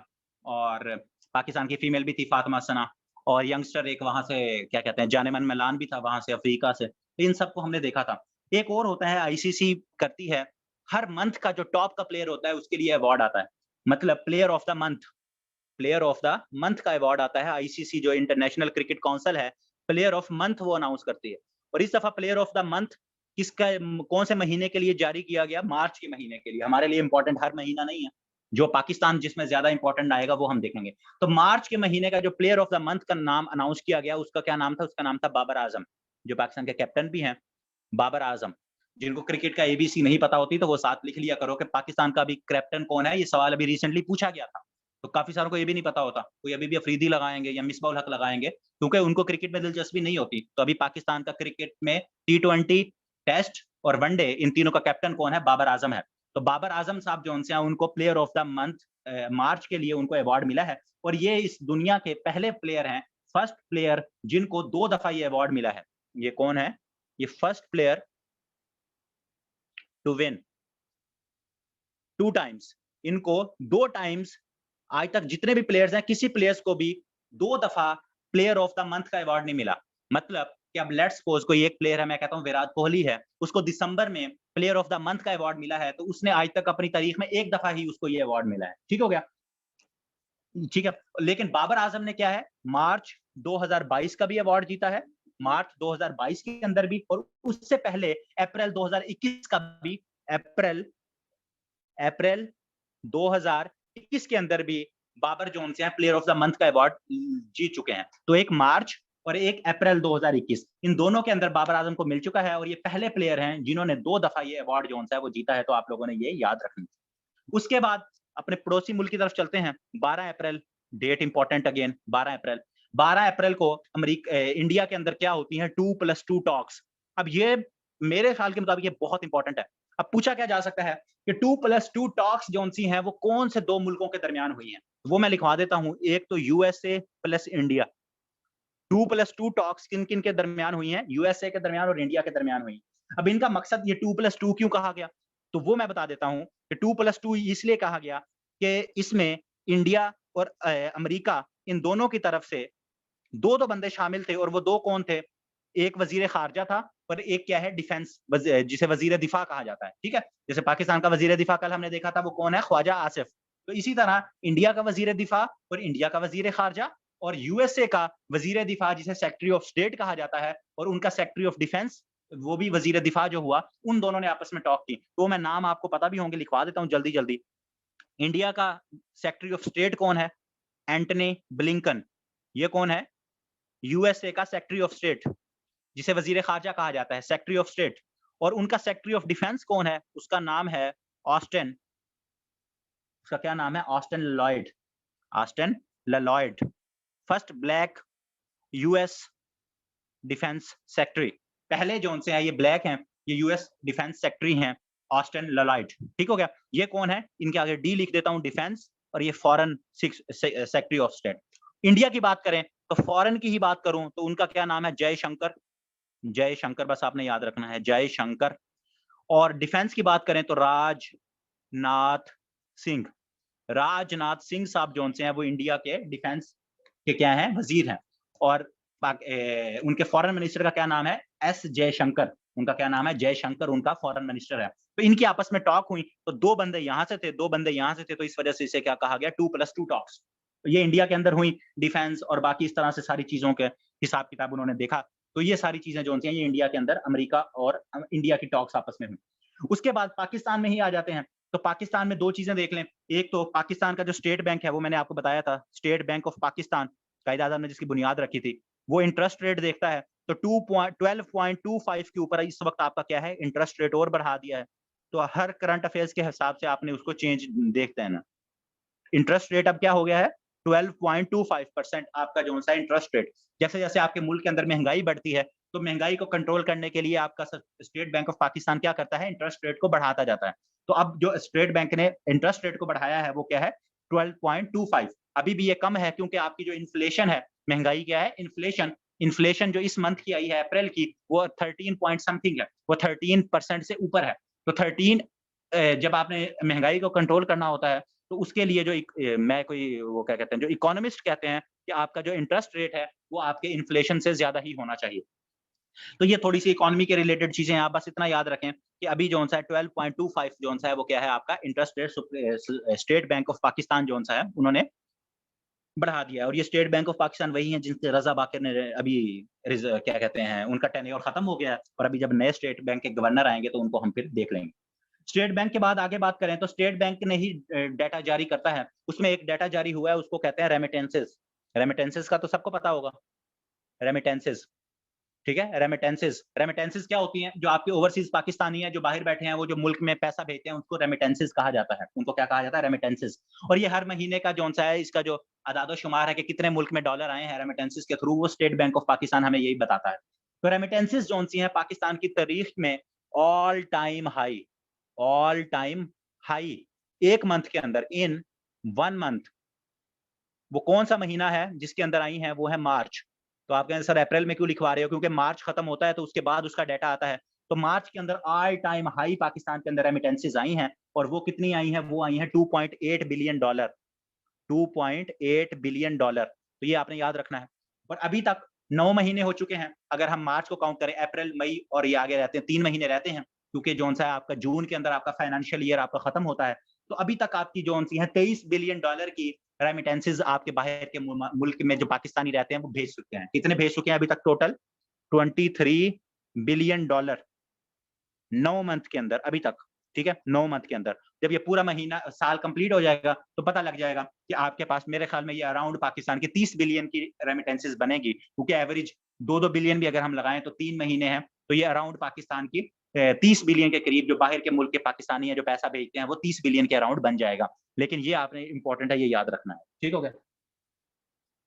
और पाकिस्तान की फीमेल भी थी फातिमा सना, और यंगस्टर एक वहाँ से क्या कहते हैं, जानेमन मलान भी था वहाँ से अफ्रीका से। तो इन सबको हमने देखा था। एक और होता है, आईसीसी करती है, हर मंथ का जो टॉप का प्लेयर होता है उसके लिए अवार्ड आता है। मतलब player of the month, player of the month का अवार्ड आता है। आईसीसी जो इंटरनेशनल क्रिकेट काउंसिल है, प्लेयर ऑफ मंथ वो अनाउंस करती है। और इस दफा प्लेयर ऑफ द मंथ किसका, कौन से महीने के लिए जारी किया गया? मार्च के महीने के लिए। हमारे लिए इंपॉर्टेंट हर महीना नहीं है, जो पाकिस्तान जिसमें ज्यादा इंपॉर्टेंट आएगा वो हम देखेंगे। तो मार्च के महीने का जो प्लेयर ऑफ द मंथ का नाम अनाउंस किया गया, उसका क्या नाम था? उसका नाम था बाबर आजम, जो पाकिस्तान के कैप्टन भी हैं, बाबर आजम। जिनको क्रिकेट का एबीसी नहीं पता होती तो वो साथ लिख लिया करो कि पाकिस्तान का भी कैप्टन कौन है। ये सवाल अभी रिसेंटली पूछा गया था, तो काफी सारों को ये भी नहीं पता होता। कोई अभी भी अफरीदी लगाएंगे या मिसबाउल हक लगाएंगे, क्योंकि उनको क्रिकेट में दिलचस्पी नहीं होती। तो अभी पाकिस्तान का क्रिकेट में टी20, टेस्ट और वनडे, इन तीनों का कैप्टन कौन है? बाबर आजम है। तो बाबर आजम साहब जो उनसे, उनको प्लेयर ऑफ द मंथ मार्च के लिए उनको अवार्ड मिला है। और ये इस दुनिया के पहले प्लेयर हैं, फर्स्ट प्लेयर जिनको 2 दफा ये अवार्ड मिला है। ये कौन है? ये first player to win 2 times. इनको 2 टाइम्स, आज तक जितने भी प्लेयर्स हैं, किसी प्लेयर्स को भी 2 दफा प्लेयर ऑफ द मंथ का अवार्ड नहीं मिला। मतलब कि अब लेट्स सपोज कोई एक प्लेयर है, मैं कहता हूं विराट कोहली है, उसको दिसंबर में प्लेयर ऑफ द मंथ का अवार्ड मिला है, तो उसने आज तक अपनी तारीख में 1 दफा ही उसको ये अवार्ड मिला है। ठीक हो गया? ठीक है। लेकिन बाबर आजम ने क्या है, मार्च 2022 का भी अवार्ड जीता है, मार्च 2022 के अंदर भी, और उससे पहले अप्रैल 2021 का भी, अप्रैल 2021 के अंदर भी बाबर जोन से प्लेयर ऑफ द मंथ का अवार्ड जीत चुके हैं। तो एक मार्च और एक अप्रैल 2021, इन दोनों के अंदर बाबर आजम को मिल चुका है, और ये पहले प्लेयर हैं जिन्होंने 2 दफा ये अवार्ड जोन सा है वो जीता है। तो आप लोगों ने ये याद रखना। उसके बाद अपने पड़ोसी मुल्क की तरफ चलते हैं। 12 अप्रैल, डेट इंपॉर्टेंट अगेन, 12 अप्रैल। 12 अप्रैल को इंडिया के अंदर क्या होती है? 2+2 टॉक्स। अब ये मेरे ख्याल के मुताबिक ये बहुत इंपॉर्टेंट है। अब पूछा क्या जा सकता है कि 2+2 टॉक्स जो सी हैं वो कौन से 2 मुल्कों के दरमियान हुई हैं? वो मैं लिखवा देता हूं। एक तो यूएसए प्लस इंडिया। 2+2 टॉक्स किन किन के दरमियान हुई हैं? यूएसए के दरमियान और इंडिया के दरमियान हुई। अब इनका मकसद, ये 2+2 क्यों कहा गया, तो वो मैं बता देता हूं कि 2+2 इसलिए कहा गया कि इसमें इंडिया और अमेरिका, इन दोनों की तरफ से 2 बंदे शामिल थे। और वो 2 कौन थे? एक वजीर खारजा था और एक क्या है? डिफेंस, जिसे वजीर दिफा कहा जाता है। ठीक है? जैसे पाकिस्तान का वजीर दिफा कल हमने देखा था, वो कौन है? ख्वाजा आसिफ। तो इसी तरह इंडिया का वजीर दिफा और इंडिया का वजीर खारजा, और यूएसए का वजीर दिफा जिसे सेक्रेटरी ऑफ स्टेट कहा जाता है, और उनका सेक्रेटरी ऑफ डिफेंस, वो भी वजीर दिफा जो हुआ, उन दोनों ने आपस में टॉक की। तो मैं नाम आपको पता भी होंगे, लिखवा देता हूं जल्दी जल्दी। इंडिया का सेक्रेटरी ऑफ स्टेट कौन है? Antony Blinken. ये कौन है? यूएसए का सेक्रेटरी ऑफ स्टेट, जिसे वजीर खारजा कहा जाता है, सेक्रेटरी ऑफ स्टेट। और उनका सेक्रेटरी ऑफ डिफेंस कौन है? उसका नाम है ऑस्टिन। उसका क्या नाम है? Austin Lloyd. Austin Lloyd, first black US defence secretary. पहले जो उनसे हैं ये ब्लैक हैं, ये यूएस डिफेंस सेक्रेटरी हैं, ऑस्टिन लॉयड। ठीक हो गया? ये कौन है? इनके आगे डी लिख देता हूं, डिफेंस, और ये foreign secretary of state. India की बात करें तो फॉरेन की ही बात करूं तो उनका क्या नाम है? जयशंकर। जयशंकर, बस आपने याद रखना है, जयशंकर। और डिफेंस की बात करें तो राजनाथ सिंह। राजनाथ सिंह साहब जो से हैं वो इंडिया के डिफेंस के क्या हैं? वजीर हैं। और उनके फॉरेन मिनिस्टर का क्या नाम है? एस जयशंकर। उनका क्या नाम है? जयशंकर उनका फॉरेन मिनिस्टर है। तो इनकी आपस में टॉक हुई, तो 2 बंदे यहां से थे, 2 बंदे यहां से थे, तो इस वजह से इसे क्या कहा गया? 2+2 टॉक्स। ये इंडिया के अंदर हुई, डिफेंस और बाकी इस तरह से सारी चीजों के हिसाब किताब उन्होंने देखा। तो ये सारी चीजें जो हैं ये इंडिया के अंदर अमेरिका और इंडिया की टॉक्स आपस में हुई। उसके बाद पाकिस्तान में ही आ जाते हैं। तो पाकिस्तान में 2 चीजें देख लें। एक तो पाकिस्तान का जो स्टेट बैंक है, वो मैंने आपको बताया था, स्टेट बैंक ऑफ पाकिस्तान, कायदे आज़म ने जिसकी बुनियाद रखी थी, वो इंटरेस्ट रेट देखता है। तो 12.25 के ऊपर इस वक्त आपका क्या है? इंटरेस्ट रेट और बढ़ा दिया है। तो हर करंट अफेयर्स के हिसाब से आपने उसको चेंज देखते हैं ना। इंटरेस्ट रेट अब क्या हो गया है? 12.25% आपका जो सा इंटरेस्ट रेट। जैसे जैसे आपके मुल्क के अंदर महंगाई बढ़ती है, तो महंगाई को कंट्रोल करने के लिए आपका स्टेट बैंक ऑफ पाकिस्तान क्या करता है? इंटरेस्ट रेट को बढ़ाता जाता है। तो अब जो स्टेट बैंक ने इंटरेस्ट रेट को बढ़ाया है वो क्या है? 12.25। अभी भी ये कम है, क्योंकि आपकी जो इन्फ्लेशन है, महंगाई क्या है? इन्फ्लेशन। इन्फ्लेशन जो इस मंथ की आई है, अप्रैल की, वो 13 पॉइंट समथिंग है, वो 13% से ऊपर है। तो 13, जब आपने महंगाई को कंट्रोल करना होता है, तो उसके लिए जो मैं कोई वो क्या कहते हैं, जो इकोनॉमिस्ट कहते हैं कि आपका जो इंटरेस्ट रेट है वो आपके इन्फ्लेशन से ज्यादा ही होना चाहिए। तो ये थोड़ी सी इकोनॉमी के रिलेटेड चीजें हैं, आप बस इतना याद रखें कि अभी जो सा है 12.25 जो सा है वो क्या है आपका interest rate state bank of Pakistan जो सा है उन्होंने बढ़ा दिया। और ये स्टेट बैंक ऑफ पाकिस्तान वही है जिनसे रजा बाकिर ने अभी क्या कहते हैं उनका टेन्योर खत्म हो गया है, और अभी जब नए स्टेट बैंक के गवर्नर आएंगे तो उनको हम फिर देख लेंगे। स्टेट बैंक के बाद आगे बात करें तो स्टेट बैंक ने ही डाटा जारी करता है, उसमें एक डाटा जारी हुआ है उसको कहते हैं रेमिटेंसेस। रेमिटेंसेस का तो सबको पता होगा, रेमिटेंसेस, ठीक है। रेमिटेंसेस, रेमिटेंसेस क्या होती हैं? जो आपके ओवरसीज पाकिस्तानी हैं जो बाहर बैठे हैं, वो जो मुल्क में पैसा भेजते हैं उसको रेमिटेंसेस कहा जाता है। उनको क्या कहा जाता है? रेमिटेंसेस। और ये हर महीने का जो सा है इसका जो आदाद-ओ-शुमार है कि कितने मुल्क में डॉलर आए हैं रेमिटेंसेस के थ्रू, वो स्टेट बैंक ऑफ पाकिस्तान हमें यही बताता है। तो रेमिटेंसेस जो सी हैं पाकिस्तान की तारीख में all time high, all time high 1 month के अंदर, इन 1 मंथ, वो कौन सा महीना है जिसके अंदर आई हैं? वो है मार्च। तो आप कहेंगे सर अप्रैल में क्यों लिखवा रहे हो? क्योंकि मार्च खत्म होता है तो उसके बाद उसका डाटा आता है। तो मार्च के अंदर ऑल टाइम हाई पाकिस्तान के अंदर रेमिटेंसेस आई हैं, और वो कितनी आई हैं? वो आई हैं 2.8 बिलियन डॉलर, 2.8 बिलियन डॉलर। तो ये आपने याद रखना है। और अभी तक 9 महीने हो चुके हैं। अगर हम मार्च को काउंट करें, अप्रैल, मई और ये आगे रहते हैं, 3 महीने रहते हैं, क्योंकि जो सा है आपका जून के अंदर आपका फाइनेंशियल ईयर आपका खत्म होता है। तो अभी तक आपकी जो सी है 23 बिलियन डॉलर की रेमिटेंसेस आपके बाहर के मुल्क में जो पाकिस्तानी रहते हैं वो भेज चुके हैं। कितने भेज चुके हैं अभी तक? टोटल 23 बिलियन डॉलर 9 मंथ के अंदर अभी तक, ठीक है, 9 मंथ के अंदर। जब ये पूरा महीना साल कंप्लीट हो जाएगा तो पता लग जाएगा कि आपके पास मेरे ख्याल में ये अराउंड पाकिस्तान की 30 बिलियन की रेमिटेंसेस बनेगी, क्योंकि एवरेज 2-2 बिलियन भी अगर हम लगाएं तो 3 महीने हैं, तो ये अराउंड पाकिस्तान की 30 बिलियन के करीब जो बाहर के मुल्क के पाकिस्तानी हैं जो पैसा भेजते हैं वो 30 बिलियन के अराउंड बन जाएगा। लेकिन ये आपने इंपॉर्टेंट है, ये याद रखना है, ठीक हो गया?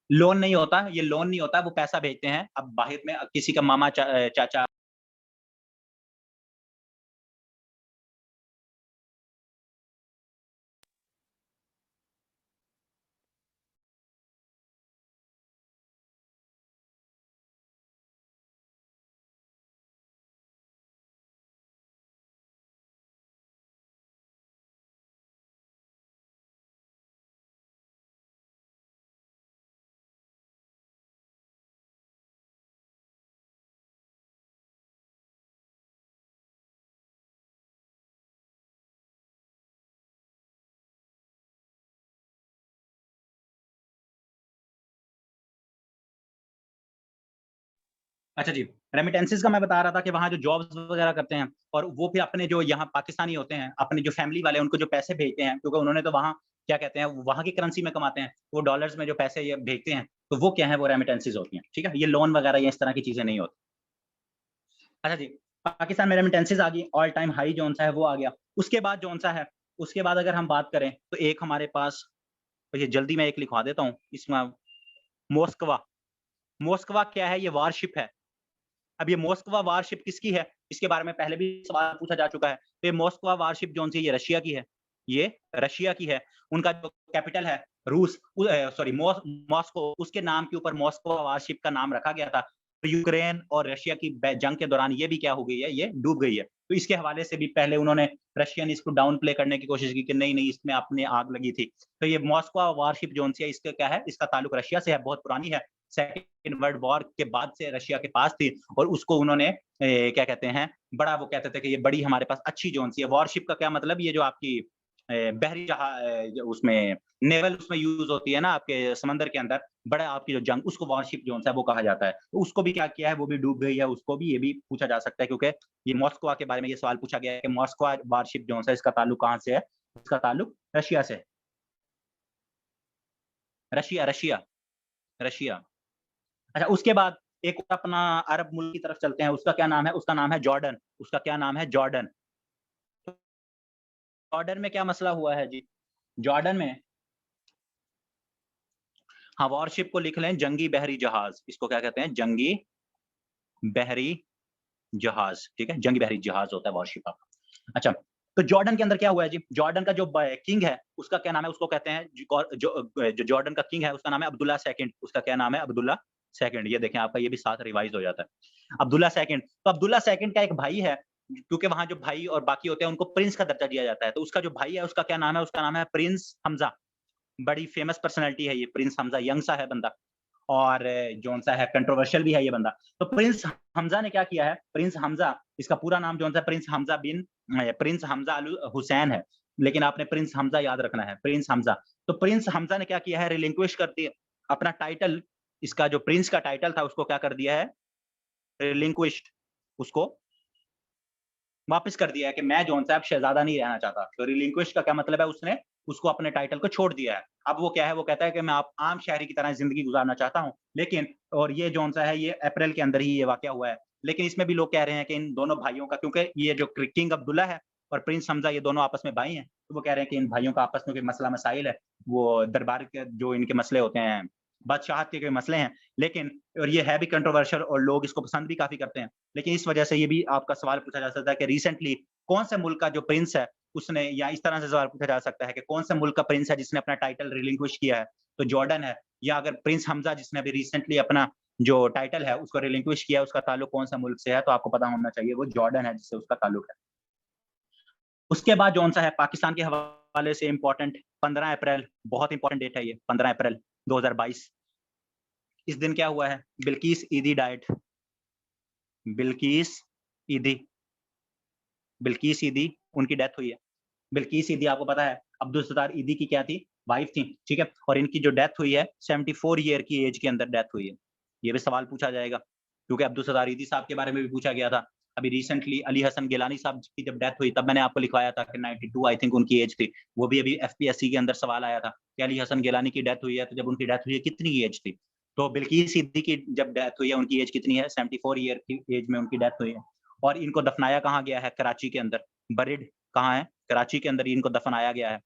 लोन नहीं होता, ये लोन नहीं होता, वो पैसा भेजते हैं। अब बाहर में किसी का मामा चाचा अच्छा जी, रेमिटेंसेस का मैं बता रहा था कि वहाँ जो जॉब्स वगैरह करते हैं और वो फिर अपने जो यहाँ पाकिस्तानी होते हैं, अपने जो फैमिली वाले हैं उनको जो पैसे भेजते हैं, क्योंकि उन्होंने तो वहाँ क्या कहते हैं, वहाँ की करेंसी में कमाते हैं, वो डॉलर्स में जो पैसे ये भेजते हैं, तो वो क्या है? वो रेमिटेंसेस होती हैं, ठीक है? ये लोन वगैरह या इस तरह की चीज़ें नहीं होती। अच्छा जी, पाकिस्तान में रेमिटेंसेस आ गई, ऑल टाइम हाई जो-सा है वो आ गया। उसके बाद जो-सा है, उसके बाद अगर हम बात करें, तो एक हमारे पास, तो ये जल्दी मैं एक लिखवा देता हूँ, इसमें मोस्कवा। मोस्कवा क्या है? ये वारशिप है। अब ये मॉस्कवा वारशिप किसकी है? इसके बारे में पहले भी सवाल पूछा जा चुका है। तो ये मॉस्कवा वारशिप जो सी है ये रशिया की है। ये रशिया की है। उनका जो कैपिटल है रूस सॉरी मॉस्को, उसके नाम के ऊपर मॉस्कवा वारशिप का नाम रखा गया था। तो यूक्रेन और रशिया की जंग के दौरान ये भी क्या हो गई है? ये डूब गई है। तो इसके हवाले से भी पहले उन्होंने रशियन इसको डाउन प्ले करने की कोशिश की कि नहीं-नहीं इसमें अपने आग लगी थी। तो ये मॉस्कवा वारशिप जो सी है इसका क्या है? इसका ताल्लुक रशिया से है, बहुत पुरानी है। सेकंड वर्ल्ड वॉर के बाद से रशिया के पास थी, और उसको उन्होंने क्या कहते हैं, बड़ा वो कहते थे कि ये बड़ी हमारे पास अच्छी जोन-सी है। वॉरशिप का क्या मतलब? ये जो आपकी बहरी उसमें नेवल उसमें यूज़ होती है ना आपके समंदर के अंदर, बड़ा आपकी जो जंग, उसको वॉरशिप जोन-सा है वो कहा जाता है। तो उसको भी क्या किया है? वो भी डूब गई है, उसको भी ये भी पूछा जा सकता है, क्योंकि ये मॉस्को के बारे में ये सवाल पूछा गया है कि मॉस्को वॉरशिप जोन-सा इसका ताल्लुक कहाँ से है? इसका ताल्लुक रशिया से है। Russia, Russia, Russia. अच्छा, उसके बाद एक और अपना अरब मुल्क की तरफ चलते हैं, उसका क्या नाम है? उसका नाम है जॉर्डन। उसका क्या नाम है? जॉर्डन। जॉर्डन में क्या मसला हुआ है जी? जॉर्डन में, हाँ, वॉरशिप को लिख लें जंगी बहरी जहाज़। इसको क्या कहते हैं? जंगी बहरी जहाज़, ठीक है? जंगी बहरी जहाज़ होता है वॉरशिप आपका। अच्छा, तो जॉर्डन के अंदर क्या हुआ है जी? जॉर्डन का जो किंग है, उसका क्या नाम है? उसको कहते हैं जो जॉर्डन का किंग है, उसका नाम है अब्दुल्ला सेकंड। उसका क्या नाम है? अब्दुल्ला सेकंड। ये देखें आपका ये भी साथ रिवाइज़ हो जाता है। अब्दुल्ला सेकंड, तो अब्दुल्ला सेकंड का एक भाई है, क्योंकि वहाँ जो भाई और बाकी होते हैं उनको प्रिंस का दर्जा दिया जाता है। तो उसका जो भाई है उसका क्या नाम है? उसका नाम है प्रिंस हमज़ा। बड़ी फेमस पर्सनैलिटी है ये प्रिंस हमज़ा, यंग सा है बंदा। और जो सा है कंट्रोवर्शियल भी है ये बंदा। तो प्रिंस हमजा ने क्या किया है, प्रिंस हमजा, इसका पूरा नाम जो सा प्रिंस हमजा अल हुसैन है, लेकिन आपने प्रिंस हमजा याद रखना है, प्रिंस हमजा। तो प्रिंस हमजा ने क्या किया है, रिलिंक्विश कर दिया अपना टाइटल, इसका जो प्रिंस का टाइटल था उसको क्या कर दिया है, रिलिंक्विश्ड, उसको वापस कर दिया है कि मैं जो सा अब शहजादा नहीं रहना चाहता। तो रिलिंक्विश का क्या मतलब है, उसने उसको अपने टाइटल को छोड़ दिया है। अब वो क्या है, वो कहता है कि मैं आप आम शहरी की तरह ज़िंदगी गुज़ारना चाहता हूँ। लेकिन और ये जो-सा है, ये अप्रैल के अंदर ही ये वाक़या हुआ है। लेकिन इसमें भी लोग कह रहे हैं कि इन दोनों भाइयों का, क्योंकि ये जो किंग अब्दुल्ला है और प्रिंस हमज़ा, ये दोनों आपस में भाई हैं। तो वो कह रहे हैं कि इन भाइयों का आपस में कोई मसला-मसाइल है। वो दरबार के जो इनके मसले होते हैं, बादशाहत के कोई मसले हैं। लेकिन और ये है भी कंट्रोवर्शियल और लोग इसको पसंद भी काफ़ी करते हैं। लेकिन इस वजह से ये भी आपका सवाल पूछा जा सकता है कि रिसेंटली कौन से मुल्क का जो प्रिंस है, उसने, या इस तरह से सवाल पूछा जा सकता है कि कौन से मुल्क का प्रिंस है जिसने अपना टाइटल रिलिंक्विश किया है, तो जॉर्डन है। या अगर प्रिंस हमजा जिसने अभी रिसेंटली अपना जो टाइटल है उसको रिलिंक्विश किया है, उसका ताल्लुक कौन सा मुल्क से है, तो आपको पता होना चाहिए वो जॉर्डन है जिससे उसका ताल्लुक है। उसके बाद जौन सा है पाकिस्तान के हवाले से इम्पोर्टेंट 15 अप्रैल, बहुत इंपॉर्टेंट डेट है ये, 15 अप्रैल 2022। इस दिन क्या हुआ है, बिल्किस ईदी डाइड, बिल्किस ईदी, बिल्किस ईदी, उनकी डेथ हुई है। बिल्किस ईदी आपको पता है अब्दुल सत्तार ईदी की क्या थी, वाइफ थी, ठीक है? और इनकी जो डेथ हुई है 74 ईयर की एज के अंदर डेथ हुई है। ये भी सवाल पूछा जाएगा, क्योंकि अब्दुल सत्तार ईदी साहब के बारे में भी पूछा गया था। अभी रिसेंटली अली हसन गिलानी साहब की जब डेथ हुई, तब मैंने आपको लिखवाया था कि 92 आई थिंक उनकी एज थी। वो भी अभी एफपीएससी के अंदर सवाल आया था कि अली हसन गिलानी की डेथ हुई है, तो जब उनकी डेथ हुई है कितनी एज थी? तो बिल्किस ईदी की जब डेथ हुई है, उनकी एज कितनी है? 74 ईयर की एज में उनकी डेथ हुई है। और इनको दफनाया कहाँ गया है? कराची के अंदर। बरिड कहाँ है? कराची के अंदर इनको दफनाया गया है,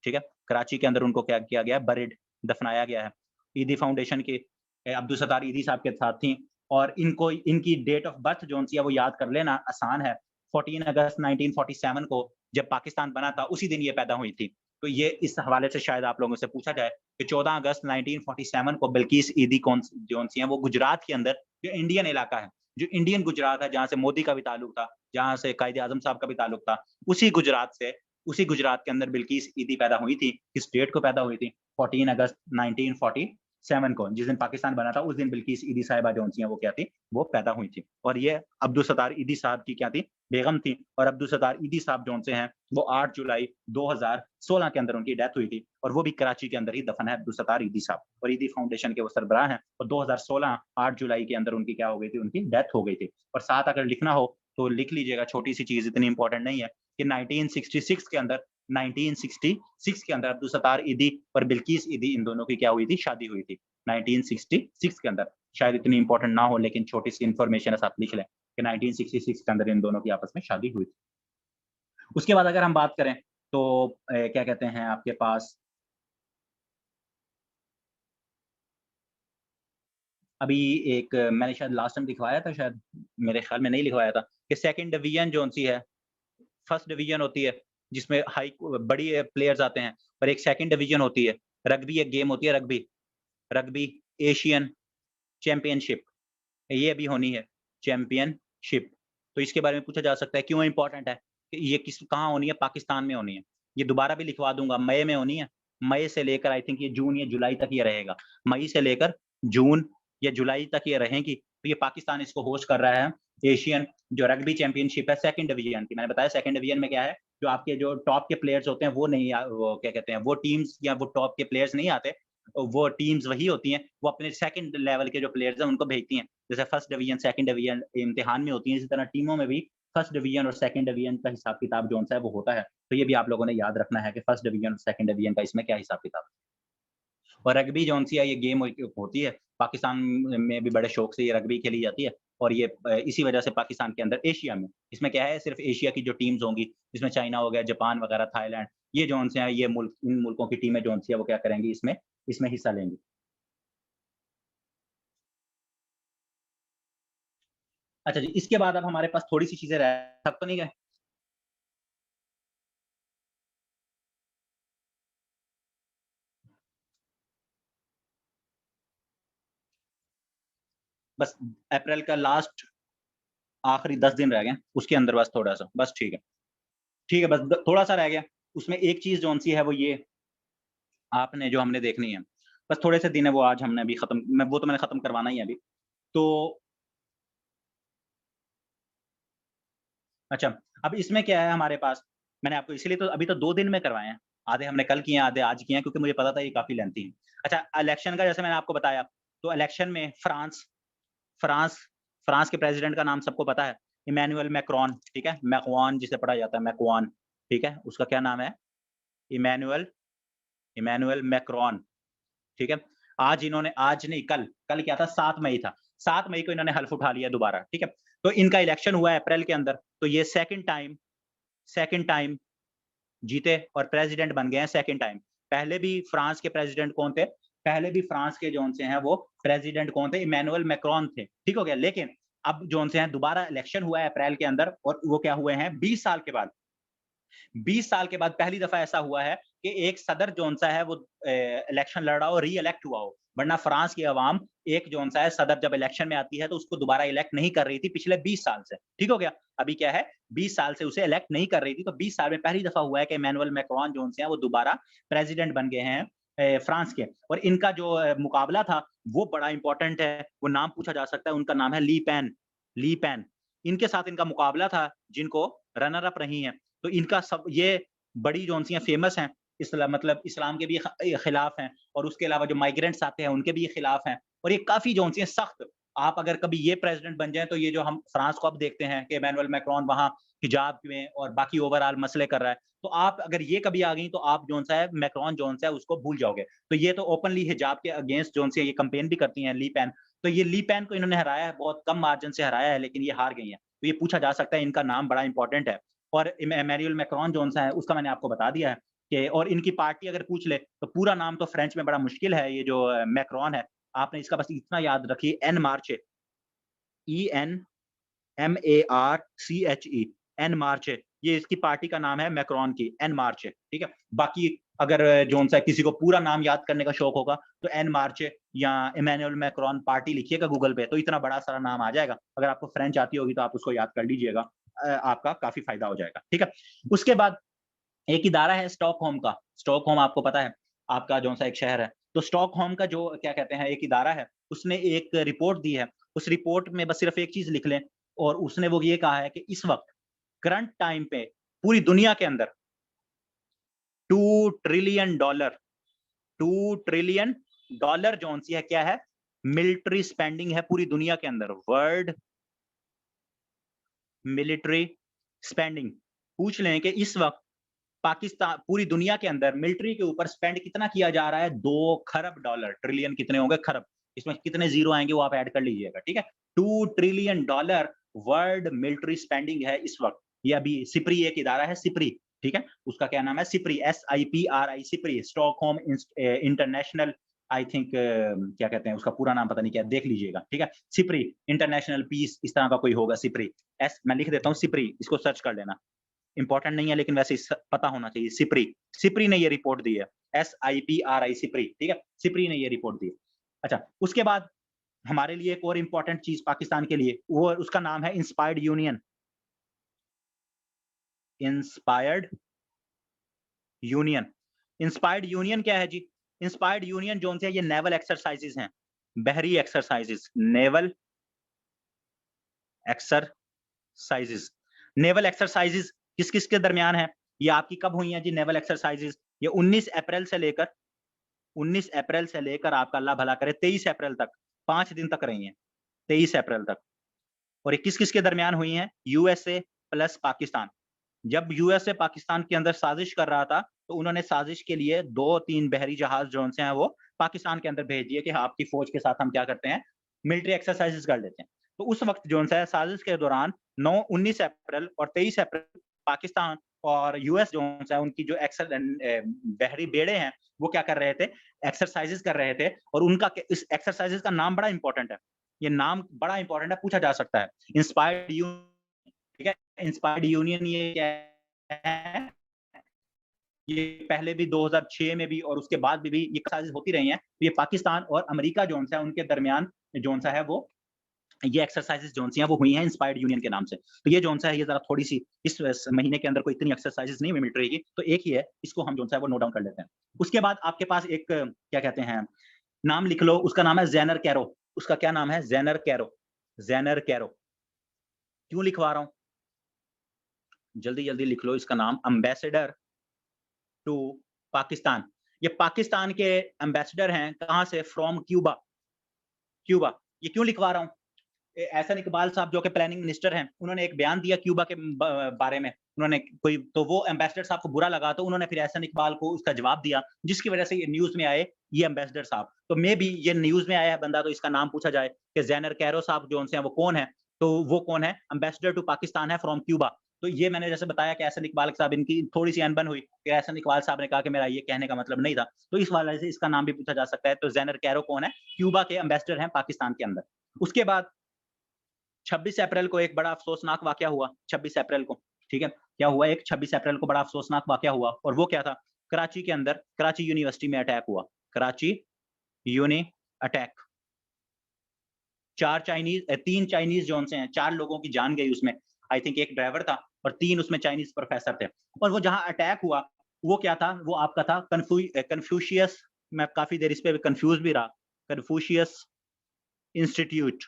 ठीक है? कराची के अंदर उनको क्या किया गया है? बरिड, दफनाया गया है। ईदी फाउंडेशन के अब्दुल सत्तार ईदी साहब के साथ थी, और इनको इनकी डेट ऑफ बर्थ जो-सी है वो याद कर लेना आसान है। 14 अगस्त 1947 को जब पाकिस्तान बना था, उसी दिन ये पैदा हुई थी। तो ये इस हवाले से शायद आप लोगों से पूछा जाए कि 14 अगस्त 1947 को बिल्किस ईदी जो-सी हैं, वो गुजरात के अंदर, जो इंडियन इलाका है, जो इंडियन गुजरात है, जहाँ से मोदी का भी ताल्लुक था, जहाँ से कायदे-आज़म साहब का भी ताल्लुक था, उसी गुजरात के अंदर बिल्किस ईदी पैदा हुई थी। किस डेट को पैदा हुई थी? 14 अगस्त 1947 को, जिस दिन पाकिस्तान बना था, उस दिन बिल्किस ईदी साहिबा जो-सी हैं, वो क्या थी? वो पैदा हुई थी। और ये अब्दुल सत्तार ईदी साहब की क्या थी? बेगम थी। और अब्दुल सत्तार ईदी साहब जो-से हैं, वो 8 जुलाई 2016 के अंदर उनकी डेथ हुई थी, और वो भी कराची के अंदर ही दफन है अब्दुल सत्तार ईदी साहब, और ईदी फाउंडेशन के वो सरबराह हैं। और 2016 8 जुलाई के अंदर उनकी क्या हो गई थी? उनकी डेथ हो गई थी। और साथ अगर लिखना हो तो लिख लीजिएगा, छोटी-सी चीज़, इतनी इम्पोर्टेंट नहीं है, कि 1966 के अंदर, 1966 के अंदर अब्दुल सत्तार ईदी और बिल्किस ईदी, इन दोनों की क्या हुई थी? शादी हुई थी 1966 के अंदर। शायद इतनी इम्पोर्टेंट ना हो, लेकिन छोटी-सी इन्फॉर्मेशन है, साथ लिख लें कि 1966 के अंदर इन दोनों की आपस में शादी हुई थी। उसके बाद अगर हम बात करें तो क्या कहते हैं आपके पास, अभी एक मैंने शायद लास्ट टाइम लिखवाया था, शायद मेरे ख्याल में नहीं लिखवाया था, कि सेकंड डिवीजन जो-सी है, फर्स्ट डिवीजन होती है जिसमें हाई बड़ी प्लेयर्स आते हैं, और एक सेकंड डिवीजन होती है। रग्बी एक गेम होती है, रग्बी, रग्बी एशियन चैंपियनशिप, ये अभी होनी है, चैंपियनशिप। तो इसके बारे में पूछा जा सकता है क्यों इम्पोर्टेंट है? कि ये किस कहाँ होनी है? पाकिस्तान में होनी है। ये दोबारा भी लिखवा दूँगा, मई में होनी है। मई से लेकर आई थिंक ये जून या जुलाई तक ये रहेगा। मई से लेकर जून या जुलाई तक ये रहेगी। तो ये पाकिस्तान इसको होस्ट कर रहा है। एशियन जो रग्बी चैंपियनशिप है सेकंड डिवीजन की। मैंने बताया सेकंड डिवीजन में क्या है, जो आपके जो टॉप के प्लेयर्स होते हैं वो नहीं वो क्या कहते हैं, वो टीम्स या वो टॉप के प्लेयर्स नहीं आते। वो टीम्स वही होती हैं, वो अपने सेकंड लेवल के जो प्लेयर्स हैं उनको भेजती हैं। जैसे फर्स्ट डिवीजन, सेकंड डिवीजन इम्तिहान में होती है, इसी तरह टीमों में भी फर्स्ट डिवीजन और सेकंड डिवीजन का हिसाब-किताब जो-सा है वो होता है। तो ये भी आप लोगों ने याद रखना है कि फर्स्ट डिवीजन और सेकंड डिवीजन का इसमें क्या हिसाब-किताब है। और रग्बी जौन-सी है, ये गेम होती है, पाकिस्तान में भी बड़े शौक से ये रग्बी खेली जाती है, और ये इसी वजह से पाकिस्तान के अंदर एशिया में, इसमें क्या है, सिर्फ़ एशिया की जो टीम्स होंगी, जिसमें चाइना हो गया, जापान वगैरह, थाईलैंड, ये जौन-से हैं, ये मुल्क, इन मुल्कों की टीमें जौन-सी है वो क्या करेंगी, इसमें इसमें हिस्सा लेंगी। अच्छा जी, इसके बाद अब हमारे पास थोड़ी-सी चीज़ें रह, थक तो नहीं गए? बस अप्रैल का लास्ट आखिरी 10 दिन रह गए हैं, उसके अंदर बस थोड़ा-सा, बस ठीक है, बस द थोड़ा-सा रह गया। उसमें एक चीज़ जौन-सी है वो ये आपने जो हमने देखनी है। बस थोड़े से दिन है वो आज हमने अभी खत्म, वो तो मैंने खत्म करवाना ही है अभी। तो अच्छा, अब इसमें क्या है हमारे पास, मैंने आपको इसीलिए तो अभी तो 2 दिन में करवाए हैं। आधे हमने कल किए हैं, आधे आज किए हैं क्योंकि मुझे पता था ये काफ़ी लेंथी है। अच्छा, इलेक्शन का जैसे मैंने आपको बताया, तो इलेक्शन में फ्रांस फ्रांस के प्रेसिडेंट का नाम सबको पता है, इमैनुअल मैक्रोन, ठीक है? मैक्रोन जिसे पढ़ा जाता है, मैक्रोन, ठीक है? उसका क्या नाम है? इमैनुअल इमैनुअल मैक्रोन, ठीक है? आज नहीं, कल क्या था, 7 मई था। 7 मई को इन्होंने हल्फ उठा लिया दोबारा, ठीक है? तो इनका इलेक्शन हुआ है अप्रैल के अंदर, तो ये सेकंड टाइम जीते और प्रेसिडेंट बन गए हैं सेकंड टाइम। पहले भी फ्रांस के प्रेसिडेंट कौन थे? पहले भी फ्रांस के जौन से हैं वो प्रेसिडेंट कौन थे? इमैनुअल मैक्रोन थे, ठीक हो गया? लेकिन अब जौन से हैं दोबारा इलेक्शन हुआ है अप्रैल के अंदर और वो क्या हुए हैं 20 साल के बाद। 20 साल के बाद पहली दफा ऐसा हुआ है कि एक सदर जौन-सा है वो इलेक्शन लड़ रहा हो, री-इलेक्ट हुआ हो। वरना फ्रांस की अवाम एक जौन-सा है सदर जब इलेक्शन में आती है तो उसको दोबारा इलेक्ट नहीं कर रही थी पिछले 20 साल से। ठीक हो गया? अभी क्या है 20 साल से उसे इलेक्ट नहीं कर रही थी, तो 20 साल में पहली दफा हुआ है कि इमैनुअल मैक्रोन जौन से हैं वो दोबारा प्रेसिडेंट बन गए हैं फ्रांस के। और इनका जो मुकाबला था वो बड़ा इम्पोर्टेंट है, वो नाम पूछा जा सकता है, उनका नाम है ली पेन। इनके साथ इनका मुकाबला था जिनको रनर अप रही हैं। तो इनका सब ये बड़ी जौन-सी हैं फ़ेमस हैं, मतलब इस्लाम के भी खिलाफ हैं और उसके अलावा जो माइग्रेंट्स आते हैं उनके भी ये खिलाफ हैं और ये काफ़ी जौन-सी हैं सख्त। आप अगर कभी ये प्रेज़िडेंट बन जाएँ तो ये जो हम फ्रांस को अब देखते हैं कि इमैनुअल मैक्रोन वहाँ हिजाब में और बाकी ओवरऑल मसले कर रहा है। तो आप अगर ये कभी आ गई तो आप जौन-सा है मैक्रोन जौन-सा है उसको भूल जाओगे। तो ये तो ओपनली हिजाब के अगेंस्ट जौन-सी है ये कैम्पेन भी करती हैं ली पेन। तो ये ली पेन को इन्होंने हराया है, बहुत कम मार्जिन से हराया है लेकिन ये हार गई हैं। तो ये पूछा जा सकता है इनका नाम बड़ा इम्पोर्टेंट है। और इमैनुअल मैक्रोन जौन-सा है उसका मैंने आपको बता दिया है कि और इनकी पार्टी अगर पूछ ले तो पूरा नाम तो फ्रेंच में बड़ा मुश्किल है ये जो मैक्रोन है। आपने इसका बस इतना याद रखिए एन मार्चे ENMARCHE एन मार्चे ये इसकी पार्टी का नाम है मैक्रोन की एन मार्चे, ठीक है? बाकी अगर जौन-सा किसी को पूरा नाम याद करने का शौक होगा तो एन मार्चे या इमैनुअल मैक्रोन पार्टी लिखिएगा गूगल पे तो इतना बड़ा सारा नाम आ जाएगा। अगर आपको फ्रेंच आती होगी तो आप उसको याद कर लीजिएगा। आपका काफ़ी फ़ायदा हो जाएगा, ठीक है? उसके बाद एक इदारा है स्टॉकहोम का, स्टॉकहोम आपको पता है, आपका जौन-सा एक शहर है। तो स्टॉकहोम का जो क्या कहते हैं एक इदारा है, उसने एक रिपोर्ट दी है। उस रिपोर्ट में बस सिर्फ़ एक चीज़ लिख लें और उसने वो ये कहा है कि इस वक़्त करंट टाइम पे पूरी दुनिया के अंदर 2 ट्रिलियन डॉलर 2 ट्रिलियन डॉलर जौन-सी है क्या है? मिलिट्री स्पेंडिंग है पूरी दुनिया के अंदर, वर्ल्ड मिलिट्री स्पेंडिंग। पूछ लें कि इस वक़्त पाकिस्तान पूरी दुनिया के अंदर मिलिट्री के ऊपर स्पेंड कितना किया जा रहा है? 2 खरब डॉलर, ट्रिलियन कितने होंगे? खरब। इसमें कितने ज़ीरो आएँगे वो आप ऐड कर लीजिएगा, ठीक है? 2 trillion dollar world military spending है इस वक़्त। ये अभी सिप्री एक इदारा है सिप्री, ठीक है? उसका क्या नाम है? SIPRI SIPRI SIPRI Stockholm international I think क्या कहते हैं उसका पूरा नाम पता नहीं क्या है, देख लीजिएगा, ठीक है? सिप्री इंटरनेशनल पीस इस तरह का कोई होगा सिप्री। मैं लिख देता हूँ सिप्री, इसको सर्च कर लेना। इम्पोर्टेंट नहीं है लेकिन वैसे पता होना चाहिए सिप्री ने ये रिपोर्ट दी है SIPRI सिप्री ठीक है सिप्री ने ये रिपोर्ट दी है अच्छा उसके बाद हमारे लिए एक और इम्पोर्टेंट चीज पाकिस्तान के लिए वो उसका नाम है इंस्पायर्ड यूनियन इंस्पायर्ड यूनियन क्या है जी इंस्पायर्ड यूनियन जो से ये नेवल एक्सरसाइजेज हैं बहरी एक्सरसाइजेज एक्सरसाइजेज नेवल एक्सरसाइजेज किस किस के दरमियान है ये आपकी कब हुई हैं जी नेवल एक्सरसाइजेज ये 19 अप्रैल से लेकर आपका अल्लाह भला करे 23 अप्रैल तक 5 दिन तक रही हैं 23 अप्रैल तक और ये किस किस के दरमियान हुई हैं यूएसए प्लस पाकिस्तान जब यूएसए पाकिस्तान के अंदर साजिश कर रहा था तो उन्होंने साजिश के लिए 2-3 बहरी जहाज जो से हैं वो पाकिस्तान के अंदर भेज दिए कि आपकी फौज के साथ हम क्या करते हैं मिलिट्री एक्सरसाइजेस कर लेते हैं तो उस वक्त जो है साजिश के दौरान 19 अप्रैल और 23 अप्रैल पाकिस्तान और यूएस जो है उनकी जो बहरी बेड़े हैं वो क्या कर रहे थे एक्सरसाइजेस कर रहे थे और उनका इस एक्सरसाइजेस का नाम बड़ा इंपॉर्टेंट है ये नाम बड़ा इंपॉर्टेंट है पूछा जा सकता है इंस्पायर्ड ठीक है इंस्पायर्ड यूनियन ये क्या है ये पहले भी 2006 में भी और उसके बाद भी ये एक्सरसाइज होती रही हैं तो ये पाकिस्तान और अमेरिका जोन सा है उनके दरमियान जोन सा है वो ये एक्सरसाइजेस जोन सी हैं वो हुई हैं इंस्पायर्ड यूनियन के नाम से तो ये जोन सा है ये जरा थोड़ी सी इस महीने के अंदर कोई इतनी एक्सरसाइजेस नहीं मिलिट्री की तो एक ही है इसको हम जोन सा है वो नोट डाउन कर लेते हैं उसके बाद आपके पास एक क्या कहते हैं नाम लिख लो, उसका नाम है ज़ैनर कैरो। उसका क्या नाम है? ज़ैनर कैरो। ज़ैनर कैरो। क्यों लिखवा रहा हूँ? जल्दी-जल्दी लिख लो इसका नाम, एम्बेसडर टू पाकिस्तान। ये पाकिस्तान के एम्बेसडर हैं, कहाँ से? From Cuba. क्यूबा। ये क्यों लिखवा रहा हूँ? एहसन इकबाल साहब जो कि प्लानिंग मिनिस्टर हैं, उन्होंने एक बयान दिया क्यूबा के बारे में। उन्होंने कोई तो वो एम्बेसडर साहब को बुरा लगा, तो उन्होंने फिर एहसन इकबाल को उसका जवाब दिया, जिसकी वजह से ये न्यूज़ में आए ये एम्बेसडर साहब। तो मे बी ये न्यूज़ में आया है बंदा, तो इसका नाम पूछा जाए कि ज़ैनर कैरो साहब जो उनसे हैं वो कौन है? तो वो कौन है? एम्बेसडर टू पाकिस्तान है फ्रॉम क्यूबा। तो ये मैंने जैसे बताया कि एहसन इकबाल साहब इनकी थोड़ी-सी अनबन हुई, कि एहसन इकबाल साहब ने कहा कि मेरा ये कहने का मतलब नहीं था। तो इस वाले से इसका नाम भी पूछा जा सकता है। तो ज़ैनर कैरो कौन है? क्यूबा के एम्बेसडर हैं पाकिस्तान के अंदर। उसके बाद 26 अप्रैल को एक बड़ा अफ़सोसनाक वाक़या हुआ, 26 अप्रैल को, ठीक है? क्या हुआ? एक 26 अप्रैल को बड़ा अफ़सोसनाक वाक़या हुआ और वो क्या था? कराची के अंदर, कराची यूनिवर्सिटी में अटैक हुआ। Karachi uni attack. 3 चाइनीज़ जोन से हैं, 4 लोगों की जान गई उसमें। आई थिंक 1 ड्राइवर था और 3 उसमें चाइनीज़ प्रोफ़ेसर थे। और वो जहाँ अटैक हुआ, वो क्या था? वो आपका था कन्फ्यूशियस। मैं काफ़ी देर इस पे कन्फ्यूज़ भी रहा। Confucius institute.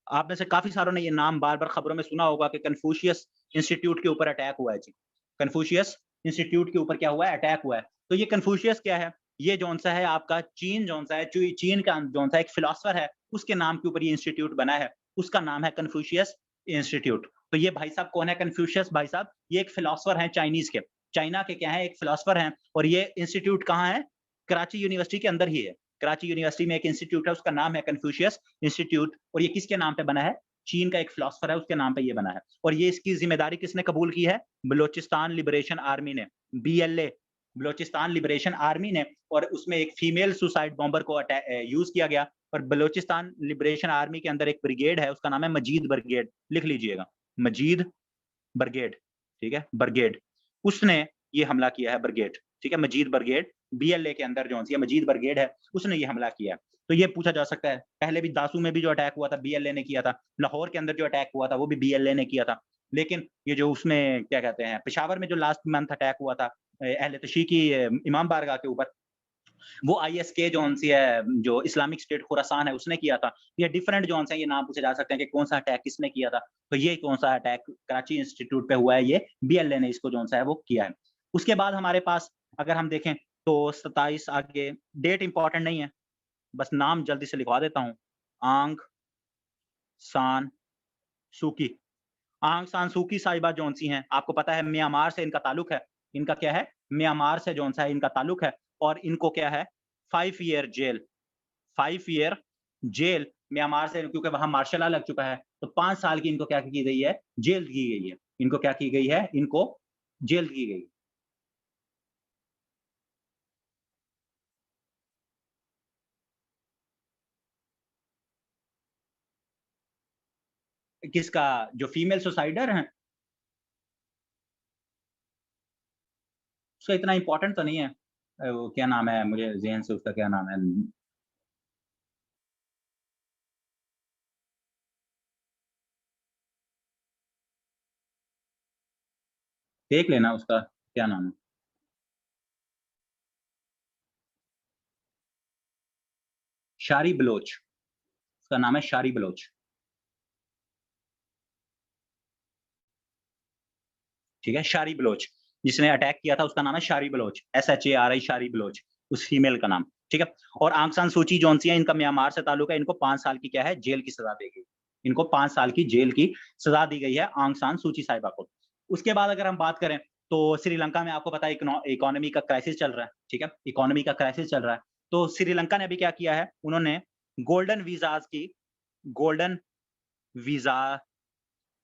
आप में से काफ़ी सारों ने ये नाम बार-बार खबरों में सुना होगा कि कन्फ्यूशियस इंस्टीट्यूट के ऊपर अटैक हुआ है जी। कन्फ्यूशियस इंस्टीट्यूट के ऊपर क्या हुआ है? अटैक हुआ है। तो ये कन्फ्यूशियस क्या है? ये जौन-सा है आपका चीन जौन-सा है, चीन का जौन-सा एक फिलॉसफर है, उसके नाम के ऊपर ये इंस्टीट्यूट बना है। उसका नाम है कन्फ्यूशियस इंस्टीट्यूट। तो ये भाई साहब कौन है कन्फ्यूशियस भाई साहब? ये एक फिलॉसफर हैं चाइनीज़ के। चाइना के क्या हैं? एक फिलॉसफर हैं और ये इंस्टीट्यूट कहाँ है? कराची यूनिवर्सिटी के अंदर ही है। कराची यूनिवर्सिटी में एक इंस्टीट्यूट है, उसका नाम है कन्फ्यूशियस इंस्टीट्यूट और ये किसके नाम पे बना है? चीन का एक फिलॉसफर है, उसके नाम पे ये बना है। और ये इसकी ज़िम्मेदारी किसने कबूल की है? बलूचिस्तान लिबरेशन आर्मी ने, बीएलए, बलूचिस्तान लिबरेशन आर्मी ने। और उसमें एक फीमेल सुसाइड बॉम्बर को यूज़ किया गया और बलूचिस्तान लिबरेशन आर्मी के अंदर एक ब्रिगेड है, उसका नाम है मजीद ब्रिगेड, लिख लीजिएगा, मजीद ब्रिगेड, ठीक है? ब्रिगेड, उसने ये हमला किया है ब्रिगेड, ठीक है? मजीद ब्रिगेड, बीएलए के अंदर जो-सी मजीद ब्रिगेड है, उसने ये हमला किया है। तो ये पूछा जा सकता है, पहले भी दासू में भी जो अटैक हुआ था, बीएलए ने किया था। लाहौर के अंदर जो अटैक हुआ था, वो भी बीएलए ने किया था। लेकिन ये जो उसमें क्या कहते हैं, पेशावर में जो लास्ट मंथ अटैक हुआ था अहले तशी की इमाम बारगाह के ऊपर, वो आईएसके जौन-सी है, जो इस्लामिक स्टेट खुरासान है, उसने किया था। ये डिफरेंट जौन-से हैं, ये नाम पूछे जा सकते हैं कि कौन-सा अटैक किसने किया था। तो ये कौन-सा अटैक कराची इंस्टीट्यूट पे हुआ है, ये बीएलए ने इसको जौन-सा है वो किया है। उसके बाद हमारे पास अगर हम देखें तो 27 आगे डेट इम्पोर्टेंट नहीं है, बस नाम जल्दी से लिखवा देता हूँ। आंग सान सूकी। आंग सान सूकी साहिबा जौन-सी हैं, आपको पता है म्यांमार से इनका ताल्लुक है। इनका क्या है? म्यांमार से जौन-सा है इनका ताल्लुक है और इनको क्या है? 5 ईयर जेल। 5 ईयर जेल म्यांमार से, क्योंकि वहाँ मार्शल लॉ लग चुका है, तो 5 साल की इनको क्या की गई है? जेल की गई है। इनको क्या की गई है? इनको जेल की गई। किसका? जो फीमेल सुसाइडर हैं, उसका इतना इम्पोर्टेंट तो नहीं है। वो क्या नाम है? मुझे ज़हन से उसका क्या नाम है? देख लेना उसका क्या नाम है? शारी बलोच, उसका नाम है शारी बलोच। ठीक है? शारी बलोच, जिसने अटैक किया था उसका नाम है शारी बलोच, SHARI शारी बलोच, उस फीमेल का नाम, ठीक है? और आंग सान सूची जौन-सी है, इनका म्यांमार से ताल्लुक है, इनको 5 साल की क्या है? जेल की सज़ा दी गई। इनको 5 साल की जेल की सज़ा दी गई है आंग सान सूची साहिबा को। उसके बाद अगर हम बात करें, तो श्रीलंका में आपको पता है इकोनॉमी का क्राइसिस चल रहा है, ठीक है? इकोनॉमी का क्राइसिस चल रहा है। तो श्रीलंका ने अभी क्या किया है, उन्होंने गोल्डन वीज़ाज़ की गोल्डन वीज़ा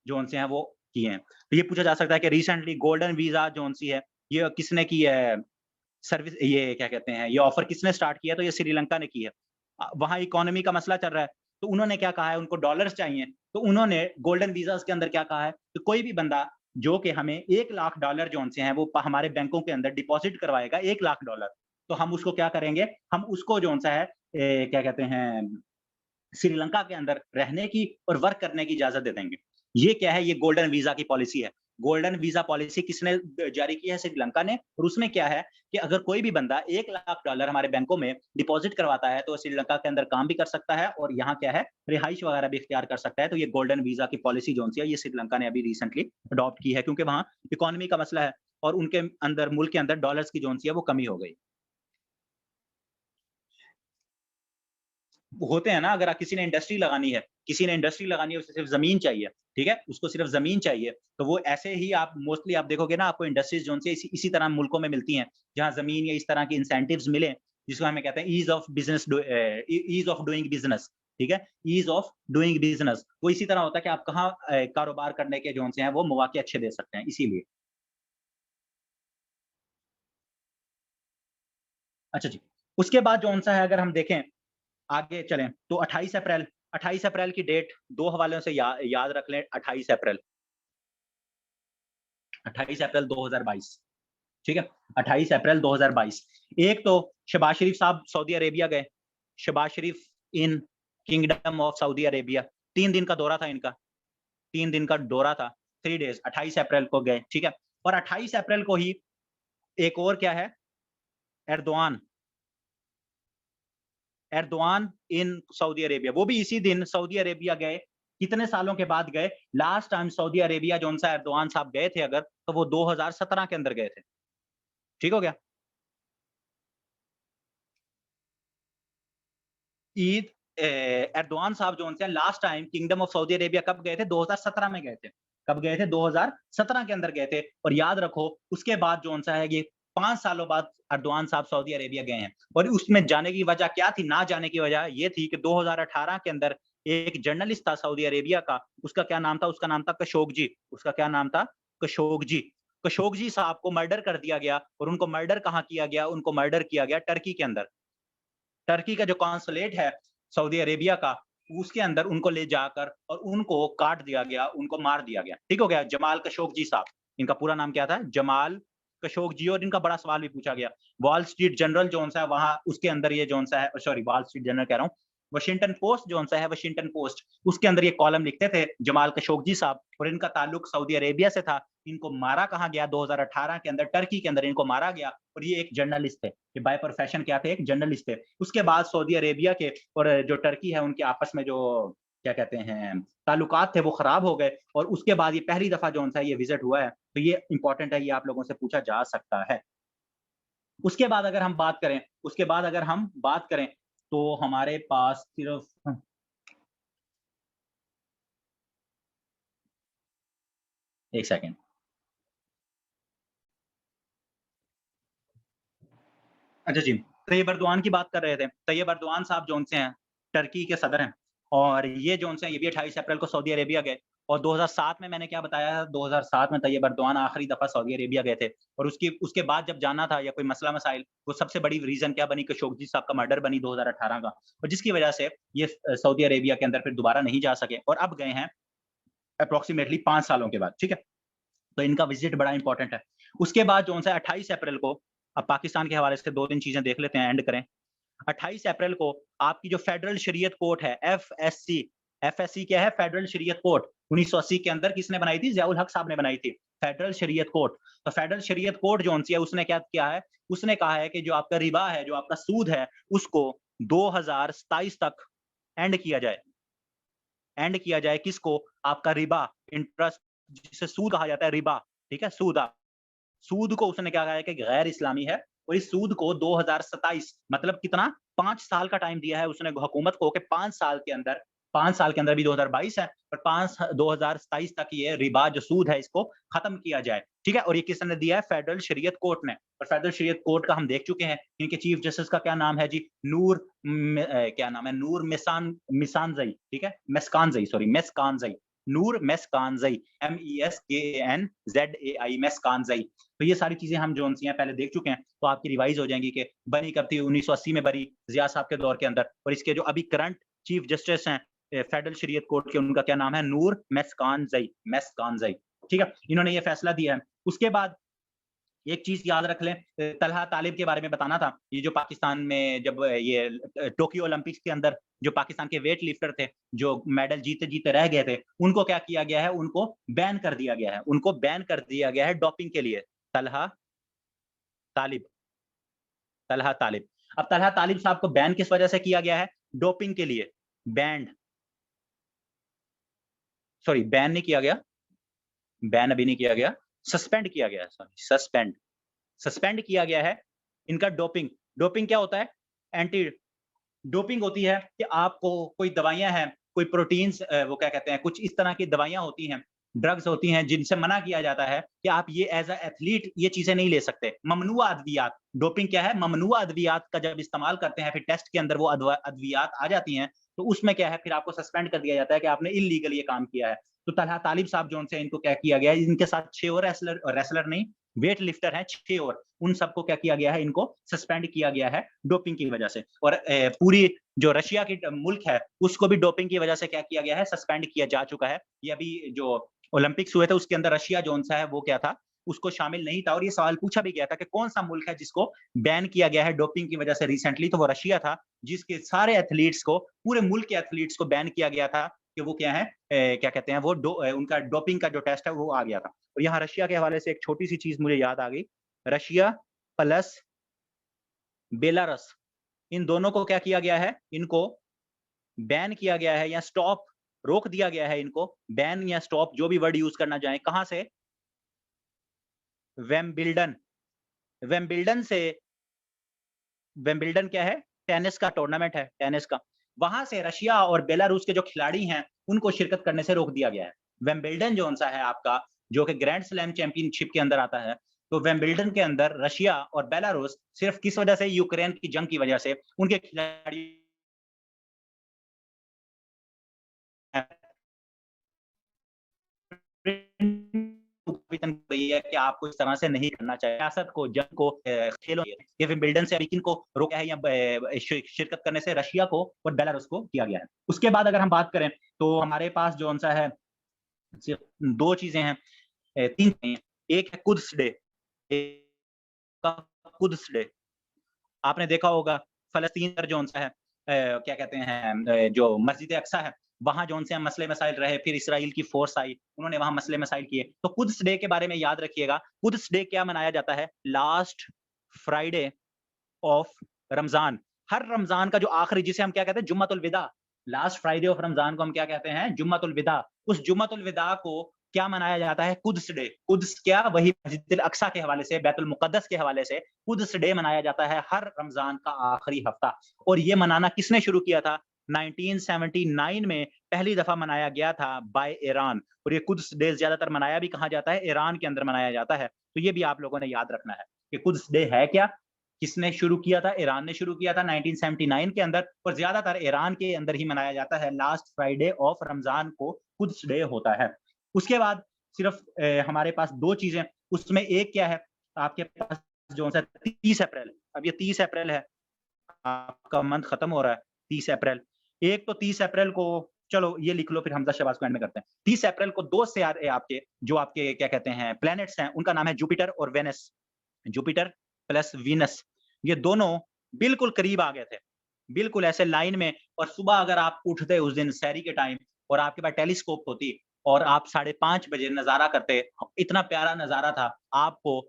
जौन-से हैं वो किए हैं। तो ये पूछा जा सकता है कि रिसेंटली गोल्डन वीज़ा जौन-सी है, ये किसने की है सर्विस, ये क्या कहते हैं, ये ऑफ़र किसने स्टार्ट किया? तो ये श्रीलंका ने की है। वहाँ इकोनॉमी का मसला चल रहा है, तो उन्होंने क्या कहा है, उनको डॉलर्स चाहिए, तो उन्होंने गोल्डन वीज़ाज़ के अंदर क्या कहा है कि कोई भी बंदा जो कि हमें $1,00,000 जौन-से हैं, वो हमारे बैंकों के अंदर डिपॉज़िट करवाएगा $1,00,000, तो हम उसको क्या करेंगे, हम उसको जौन-सा है क्या कहते हैं, श्रीलंका के अंदर रहने की और वर्क करने की इजाज़त दे देंगे। ये क्या है? ये गोल्डन वीज़ा की पॉलिसी है। गोल्डन वीजा पॉलिसी किसने जारी की है? श्रीलंका ने। और उसमें क्या है कि अगर कोई भी बंदा $1 लाख हमारे बैंकों में डिपॉजिट करवाता है तो श्रीलंका के अंदर काम भी कर सकता है और यहाँ क्या है, रिहाइश वगैरह भी इख्तियार कर सकता है। तो ये गोल्डन वीजा की पॉलिसी जो सी है, ये श्रीलंका ने अभी रिसेंटली अडॉप्ट की है, क्योंकि वहाँ इकोनॉमी का मसला है और उनके अंदर, मुल्क के अंदर डॉलर्स की जो सी है वो कमी हो गई। होते हैं ना, अगर किसी ने इंडस्ट्री लगानी है, उसे सिर्फ ज़मीन चाहिए, ठीक है? उसको सिर्फ ज़मीन चाहिए, तो वो ऐसे ही आप मोस्टली आप देखोगे ना, आपको इंडस्ट्रीज़ जो-सी इसी तरह मुल्कों में मिलती हैं, जहाँ ज़मीन या इस तरह की इंसेंटिव्स मिलें, जिसको हमें कहते हैं ईज़ ऑफ डूइंग बिज़नेस, ठीक है? ईज़ ऑफ डूइंग बिज़नेस, वो इसी तरह होता है कि आप कहाँ कारोबार करने के जो-से हैं, वो मौके अच्छे दे सकते हैं, इसीलिए। अच्छा जी, उसके बाद जो-सा है, अगर हम देखें आगे चलें, तो 28 अप्रैल की डेट 2 हवालों से याद रख लें। 28 अप्रैल 2022, ठीक है? 28 अप्रैल 2022। एक तो शहबाज शरीफ साहब सऊदी अरेबिया गए। Shehbaz Sharif in kingdom of Saudi Arabia, 3 दिन का दौरा था इनका, 3 दिन का दौरा था, 3 डेज़, 28 अप्रैल को गए, ठीक है? और 28 अप्रैल को ही एक और क्या है, Erdogan Erdogan in Saudi Arabia, वो भी इसी दिन सऊदी अरेबिया गए। कितने सालों के बाद गए? लास्ट टाइम सऊदी अरेबिया जो-सा एर्दोआन साहब गए थे अगर, तो वो 2017 के अंदर गए थे। ठीक हो गया? ईद एर्दोआन साहब जो उनसे last time kingdom of Saudi Arabia कब गए थे? 2017 में गए थे। कब गए थे? 2017 के अंदर गए थे। और याद रखो, उसके बाद जो-सा है, ये 5 सालों बाद एर्दोआन साहब सऊदी अरेबिया गए हैं। और उसमें जाने की वजह क्या थी? ना जाने की वजह ये थी कि 2018 के अंदर एक जर्नलिस्ट था सऊदी अरेबिया का, उसका क्या नाम था? उसका नाम था कशोगी। उसका क्या नाम था? कशोगी। कशोगी साहब को मर्डर कर दिया गया। और उनको मर्डर कहाँ किया गया? उनको मर्डर किया गया टर्की के अंदर। टर्की का जो कॉन्सुलेट है सऊदी अरेबिया का, उसके अंदर उनको ले जाकर और उनको काट दिया गया, उनको मार दिया गया। ठीक हो गया? जमाल खशोगी साहब, इनका पूरा नाम क्या था? जमाल खशोगी। और इनका बड़ा सवाल भी पूछा गया। वॉल स्ट्रीट जर्नल जो-सा है वहाँ उसके अंदर ये जो-सा है, सॉरी, वॉल स्ट्रीट जर्नल कह रहा हूँ, वाशिंगटन पोस्ट जो-सा है, वाशिंगटन पोस्ट, उसके अंदर ये कॉलम लिखते थे जमाल खशोगी साहब, और इनका ताल्लुक सऊदी अरेबिया से था। इनको मारा कहाँ गया? 2018 के अंदर टर्की के अंदर इनको मारा गया। और ये एक जर्नलिस्ट थे। ये बाय प्रोफेशन क्या थे? एक जर्नलिस्ट थे। उसके बाद सऊदी अरेबिया के और जो टर्की है, उनके आपस में जो क्या कहते हैं, ताल्लुकात थे, वो खराब हो गए। और उसके बाद ये पहली दफ़ा जो-सा ये विज़िट हुआ है। तो ये इम्पोर्टेंट है, ये आप लोगों से पूछा जा सकता है। उसके बाद अगर हम बात करें, तो हमारे पास सिर्फ़ 1 सेकंड। अच्छा जी, तैयब अर्दोआन की बात कर रहे थे। तैयब अर्दोआन साहब जो-से हैं, टर्की के सदर हैं, और ये जो-से हैं, ये भी 28 अप्रैल को सऊदी अरेबिया गए। और 2007 में मैंने क्या बताया, 2007 में तैयब अर्दोआन आखिरी दफ़ा सऊदी अरेबिया गए थे। और उसके बाद जब जाना था या कोई मसला-मसाइल, वो सबसे बड़ी रीज़न क्या बनी? खशोगी साहब का मर्डर बनी 2018 का, और जिसकी वजह से ये सऊदी अरेबिया के अंदर फिर दोबारा नहीं जा सके और अब गए हैं अप्रॉक्सिमेटली 5 सालों के बाद, ठीक है? तो इनका विज़िट बड़ा इम्पोर्टेंट है। उसके बाद जो-सा 28 अप्रैल को, अब पाकिस्तान के हवाले से 2-3 चीज़ें देख लेते हैं, एंड करें। 28 अप्रैल को आपकी जो फेडरल शरीयत कोर्ट है, एफएससी, एफएससी क्या है? फेडरल शरीयत कोर्ट, 1980 के अंदर किसने बनाई थी? ज़िया उल हक साहब ने बनाई थी, फेडरल शरीयत कोर्ट। तो फेडरल शरीयत कोर्ट जो-सी है, उसने क्या किया है? उसने कहा है कि जो आपका रिबा है, जो आपका सूद है, उसको 2027 तक एंड किया जाए। एंड किया जाए किसको? आपका रिबा, इंटरेस्ट, जिसे सूद कहा जाता है, रिबा, ठीक है? सूद को उसने क्या कहा है कि गैर इस्लामी है। और इस सूद को 2027, मतलब कितना? 5 साल का टाइम दिया है उसने हुकूमत को कि 5 साल के अंदर, अभी 2022 है, पर 2027 तक ये रिबा जो सूद है, इसको खत्म किया जाए, ठीक है? और ये किसने दिया है? फेडरल शरीयत कोर्ट ने। और फेडरल शरीयत कोर्ट का हम देख चुके हैं, इनके चीफ जस्टिस का क्या नाम है जी? क्या नाम है? नूर मिसानजई, ठीक है? मेस्कानजई, सॉरी, मेस्कानजई, नूर मेस्कानजई, MESKANZAI, मेस्कानजई। तो ये सारी चीज़ें हम जो-सी हैं पहले देख चुके हैं, तो आपकी रिवाइज़ हो जाएँगी कि बनी कब थी? 1980 में बनी, ज़िया साहब के दौर के अंदर। और इसके जो अभी करंट चीफ जस्टिस हैं फेडरल शरीयत कोर्ट के, उनका क्या नाम है? नूर मेस्कानजई, मेस्कानजई, ठीक है? इन्होंने ये फैसला दिया है। उसके बाद एक चीज याद रख लें, तलहा तालिब के बारे में बताना था। ये जो पाकिस्तान में जब ये टोक्यो ओलंपिक्स के अंदर जो पाकिस्तान के वेट लिफ्टर थे, जो मेडल जीते-जीते रह गए थे, उनको क्या किया गया है? उनको बैन कर दिया गया है। उनको बैन कर दिया गया है डोपिंग के लिए। तलहा तालिब, तलहा तालिब। अब तलहा तालिब साहब को बैन किस वजह से किया गया है? डोपिंग के लिए। बैंड सॉरी बैन नहीं किया गया, बैन अभी नहीं किया गया, सस्पेंड किया गया है, सॉरी सस्पेंड किया गया है इनका डोपिंग। डोपिंग क्या होता है? एंटी डोपिंग होती है कि आपको कोई दवाइयाँ हैं, कोई प्रोटीन्स वो क्या कहते हैं, कुछ इस तरह की दवाइयाँ होती हैं, ड्रग्स होती हैं जिनसे मना किया जाता है कि आप ये एज़ अ एथलीट ये चीज़ें नहीं ले सकते। ममनुआ अद्वियात, डोपिंग क्या है? ममनुआ अद्वियात का जब इस्तेमाल करते हैं, फिर टेस्ट के अंदर वो अद्वियात आ जाती हैं, तो उसमें क्या है, फिर आपको सस्पेंड कर दिया जाता है कि आपने इल्लीगल ये काम किया है। तो तलहा तालिब साहब जो उनसे इनको क्या किया गया है, इनके साथ 6 और रेसलर नहीं, वेट लिफ्टर हैं 6 और, उन सबको क्या किया गया है? इनको सस्पेंड किया गया है डोपिंग की वजह से। और पूरी जो रशिया की मुल्क है, उसको भी डोपिंग की वजह से क्या किया गया है? सस्पेंड किया जा चुका है। ये अभी जो ओलंपिक्स हुए थे उसके अंदर रशिया जो-सा है वो क्या था? उसको शामिल नहीं था और ये सवाल पूछा भी गया था कि कौन-सा मुल्क है जिसको बैन किया गया है डोपिंग की वजह से रिसेंटली, तो वो रशिया था, जिसके सारे एथलीट्स को, पूरे मुल्क के एथलीट्स को बैन किया गया था कि वो क्या है क्या कहते हैं वो उनका डोपिंग का जो टेस्ट है वो आ गया था। और यहाँ रशिया के हवाले से एक छोटी-सी चीज़ मुझे याद आ गई। रशिया प्लस बेलारस, इन दोनों को क्या किया गया है? इनको बैन किया गया है या स्टॉप रोक दिया गया है इनको, बैन या स्टॉप जो भी वर्ड यूज़ करना चाहें, कहाँ से? विंबलडन। विंबलडन से, विंबलडन क्या है? टेनिस का टूर्नामेंट है, टेनिस का। वहाँ से रशिया और बेलारूस के जो खिलाड़ी हैं, उनको शिरकत करने से रोक दिया गया है। विंबलडन जो-सा है आपका, जो कि ग्रैंड स्लैम चैंपियनशिप के अंदर आता है, तो विंबलडन के अंदर रशिया और बेलारूस सिर्फ़ किस वजह से? यूक्रेन की जंग की वजह से, उनके खिलाड़ी है कि आपको इस तरह से नहीं करना चाहिए। सियासत को, जंग को, खेलों ये विंबलडन से अभी किनको रोका है या शिरकत करने से? रशिया को और बेलारूस को किया गया है। उसके बाद अगर हम बात करें तो हमारे पास जो-सा है सिर्फ 2 चीज़ें हैं, 3 नहीं है। एक है कुद्स डे, एक का कुद्स डे। आपने देखा होगा फ़लस्तीन पर जो-सा है क्या कहते हैं जो मस्जिद-ए-अक्सा है, वहाँ जो-से मसले-मसाइल रहे, फिर इसराइल की फ़ोर्स आई, उन्होंने वहाँ मसले-मसाइल किए। तो कुद्स डे के बारे में याद रखिएगा, कुद्स डे क्या मनाया जाता है? Last Friday of Ramzan. हर रमज़ान का जो आखिरी, जिसे हम क्या कहते हैं? जुम्मतुल विदा। लास्ट फ्राइडे ऑफ रमज़ान को हम क्या कहते हैं? जुम्मतुल विदा। उस जुम्मतुल विदा को क्या मनाया जाता है? Quds day. कुद्स क्या? वही मस्जिद अल-अक्सा के हवाले से, बैतुल मुक़द्दस के हवाले से कुद्स डे मनाया जाता है हर रमज़ान का आखिरी हफ्ता। और ये मनाना किसने शुरू किया था? 1979 में पहली दफ़ा मनाया गया था बाय ईरान। और ये कुद्स डे ज़्यादातर मनाया भी कहाँ जाता है? ईरान के अंदर मनाया जाता है। तो ये भी आप लोगों ने याद रखना है कि कुद्स डे है क्या? किसने शुरू किया था? ईरान ने शुरू किया था 1979 के अंदर, और ज़्यादातर ईरान के अंदर ही मनाया जाता है। लास्ट फ्राइडे ऑफ रमज़ान को कुद्स डे होता है। उसके बाद सिर्फ़ हमारे पास 2 चीज़ें, उसमें एक क्या है? आपके पास जो-सा 30 अप्रैल, अब ये 30 अप्रैल है, आपका मंथ खत्म हो रहा है, 30 अप्रैल। एक तो 30 अप्रैल को, चलो ये लिख लो, फिर हमज़ा शहबाज़ को एंड में करते हैं। 30 अप्रैल को 2 सियारे आपके, जो आपके क्या कहते हैं प्लैनेट्स हैं, उनका नाम है जुपिटर और वेनस। जुपिटर प्लस वीनस, ये दोनों बिल्कुल करीब आ गए थे। बिल्कुल ऐसे लाइन में, और सुबह अगर आप उठते उस दिन सहरी के टाइम और आपके पास टेलीस्कोप होती और आप 5:30 बजे नज़ारा करते, इतना प्यारा नज़ारा था। आपको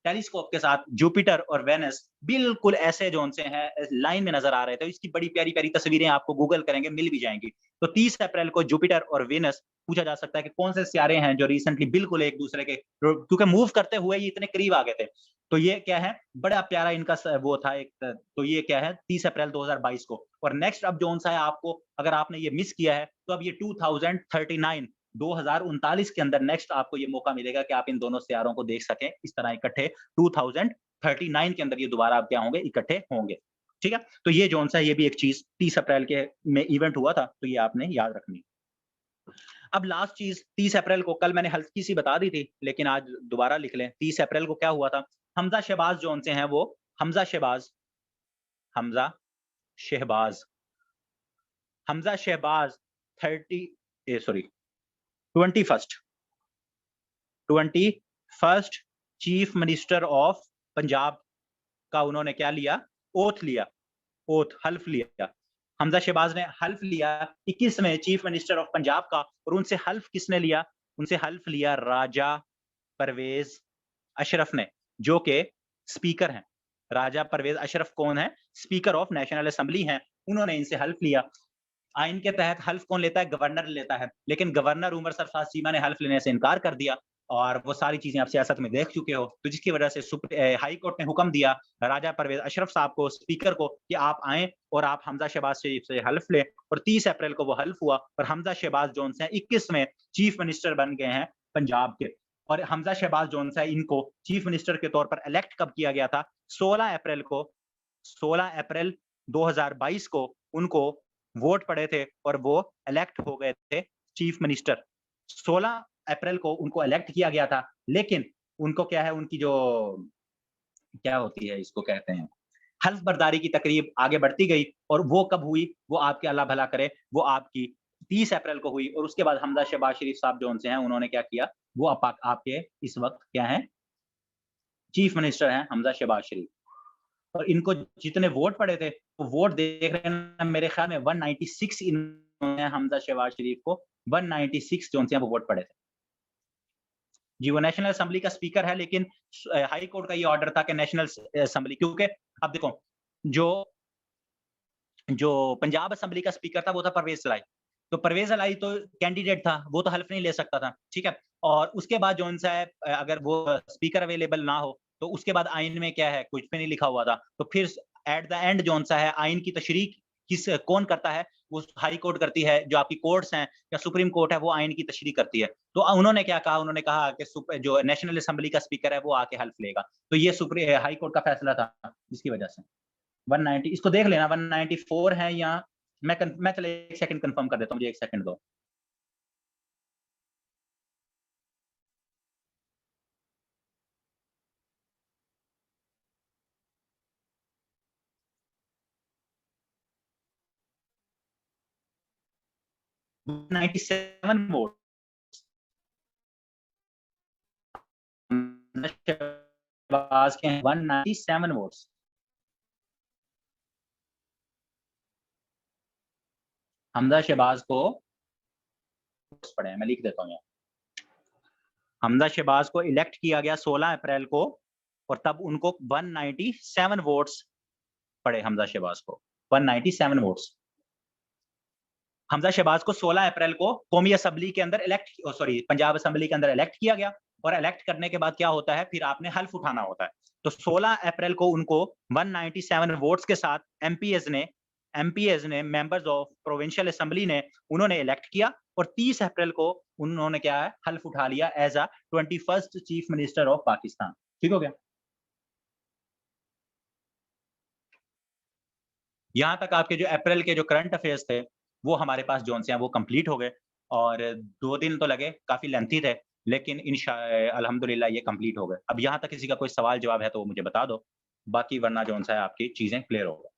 टेलीस्कोप के साथ जुपिटर और वेनस बिल्कुल ऐसे जोन-से हैं, लाइन में नज़र आ रहे थे। इसकी बड़ी प्यारी-प्यारी तस्वीरें आपको गूगल करेंगे मिल भी जाएँगी। तो 30 अप्रैल को जुपिटर और वेनस, पूछा जा सकता है कि कौन से सितारे हैं जो रिसेंटली बिल्कुल एक-दूसरे के क्योंकि मूव करते हुए ये इतने करीब आ गए थे। तो ये क्या है? बड़ा प्यारा इनका वो था एक, तो ये क्या है? 30 अप्रैल 2022 को। और नेक्स्ट अब कौन-सा है आपको, अगर आपने ये मिस किया है, तो अब ये 2039 2039 के अंदर नेक्स्ट आपको ये मौका मिलेगा कि आप इन दोनों सितारों को देख सकें इस तरह इकट्ठे। 2039 के अंदर ये दोबारा अब क्या होंगे? इकट्ठे होंगे। ठीक है? तो ये कौन-सा है, ये भी एक चीज़ 30 अप्रैल के में इवेंट हुआ था, तो ये आपने याद रखनी है। अब लास्ट चीज़ 30 अप्रैल को, कल मैंने हल्की-सी बता दी थी, लेकिन आज दोबारा लिख लें। 30 अप्रैल को क्या हुआ था? हमज़ा शहबाज़ जो-से हैं वो, Hamza Shahbaz, Hamza Shahbaz, Hamza Shahbaz 30 sorry 21st chief minister of Punjab का उन्होंने क्या लिया, ओथ लिया, ओथ हल्फ लिया। हमजा शहबाज ने हल्फ लिया 21 में चीफ मिनिस्टर ऑफ पंजाब का, और उनसे हल्फ किसने लिया? उनसे हल्फ लिया राजा परवेज अशरफ ने, जो कि स्पीकर हैं। राजा परवेज अशरफ कौन है? स्पीकर ऑफ नेशनल असेंबली हैं। उन्होंने इनसे हल्फ लिया। आइन के तहत हल्फ कौन लेता है? गवर्नर लेता है। लेकिन गवर्नर उमर सरफराज चीमा ने हल्फ लेने से इनकार कर दिया, और वो सारी चीजें आप सियासत में देख चुके हो। तो जिसकी वजह से हाई कोर्ट ने हुक्म दिया राजा परवेज अशरफ साहब को, स्पीकर को, कि आप आएं और आप हमजा शहबाज शरीफ से हल्फ लें। और 30 अप्रैल को वो हल्फ हुआ, और हमजा शहबाज जोन से 21 में चीफ मिनिस्टर बन गए हैं पंजाब के। और हमजा शहबाज जोन से इनको चीफ मिनिस्टर के तौर पर इलेक्ट कब किया गया था? 16 अप्रैल को, 16 अप्रैल 2022 को उनको वोट पड़े थे और वो इलेक्ट हो गए थे चीफ मिनिस्टर। 16 अप्रैल को उनको इलेक्ट किया गया था, लेकिन उनको क्या है, उनकी जो क्या होती है, इसको कहते हैं हल्फ बर्दारी की तकरीब आगे बढ़ती गई, और वो कब हुई? वो आपके अल्लाह भला करे, वो आपकी 30 अप्रैल को हुई। और उसके बाद हमजा शहबाज शरीफ साहब जो उनसे हैं, उन्होंने क्या किया? वो आपके इस वक्त क्या है? चीफ मिनिस्टर हैं हमजा शहबाज शरीफ। और इनको जितने वोट पड़े थे, वो वोट देख रहे हैं मेरे ख्याल में 196 इन्होंने हमजा शहबाज शरीफ को 196 जो उनसे वो वोट पड़े थे। जी, वो नेशनल असेंबली का स्पीकर है, लेकिन हाई कोर्ट का ये ऑर्डर था कि नेशनल असेंबली, क्योंकि अब देखो, जो जो पंजाब असेंबली का स्पीकर था वो था परवेज इलाही। तो परवेज इलाही तो कैंडिडेट था, वो तो हल्फ नहीं ले सकता था, ठीक है? और उसके बाद जो उनसा है, अगर वो स्पीकर अवेलेबल ना हो, तो उसके बाद आइन में क्या है, कुछ भी नहीं लिखा हुआ था। तो फिर एट द एंड जो उनसा है, आइन की तशरीह कौन करता है? वो हाई कोर्ट करती है। जो आपकी कोर्ट्स हैं या सुप्रीम कोर्ट है, वो आइन की तशरीह करती है। तो उन्होंने क्या कहा? उन्होंने कहा कि जो नेशनल असेंबली का स्पीकर है, वो आके हल्फ लेगा। तो ये हाई कोर्ट का फैसला था, जिसकी वजह से 190, इसको देख लेना 194 है, या मैं चले 1 सेकंड कंफर्म कर देता हूँ, मुझे 1 सेकंड दो। नाइन्टी सेवन वोट शहबाज के हैं, 197 वोट्स। हमजा शहबाज को पड़े हैं, मैं लिख देता हूँ यहाँ। हमजा शहबाज को इलेक्ट किया गया 16 अप्रैल को, और तब उनको 197 वोट्स पड़े हमजा शहबाज को, 197 वोट्स। हमजा शहबाज को 16 अप्रैल को कौमी असेंबली के अंदर पंजाब असेंबली के अंदर इलेक्ट किया गया, और इलेक्ट करने के बाद क्या होता है, फिर आपने हल्फ उठाना होता है। तो 16 अप्रैल को उनको 197 वोट्स के साथ एमपीएस ने मेंबर्स ऑफ प्रोविंशियल असेंबली ने उन्होंने इलेक्ट किया, और 30 अप्रैल को उन्होंने क्या है, हल्फ उठा लिया as a 21st chief minister of Pakistan. ठीक हो गया? यहां तक आपके जो अप्रैल के जो करंट अफेयर्स थे, वो हमारे पास जोन से हैं, वो कंप्लीट हो गए, और 2 दिन तो लगे, काफी लेंथी थे, लेकिन अल्हम्दुलिल्लाह ये कंप्लीट हो गए। अब यहाँ तक किसी का कोई सवाल जवाब है तो वो मुझे बता दो, बाकी वरना जोन सा है आपकी चीजें क्लियर हो गई।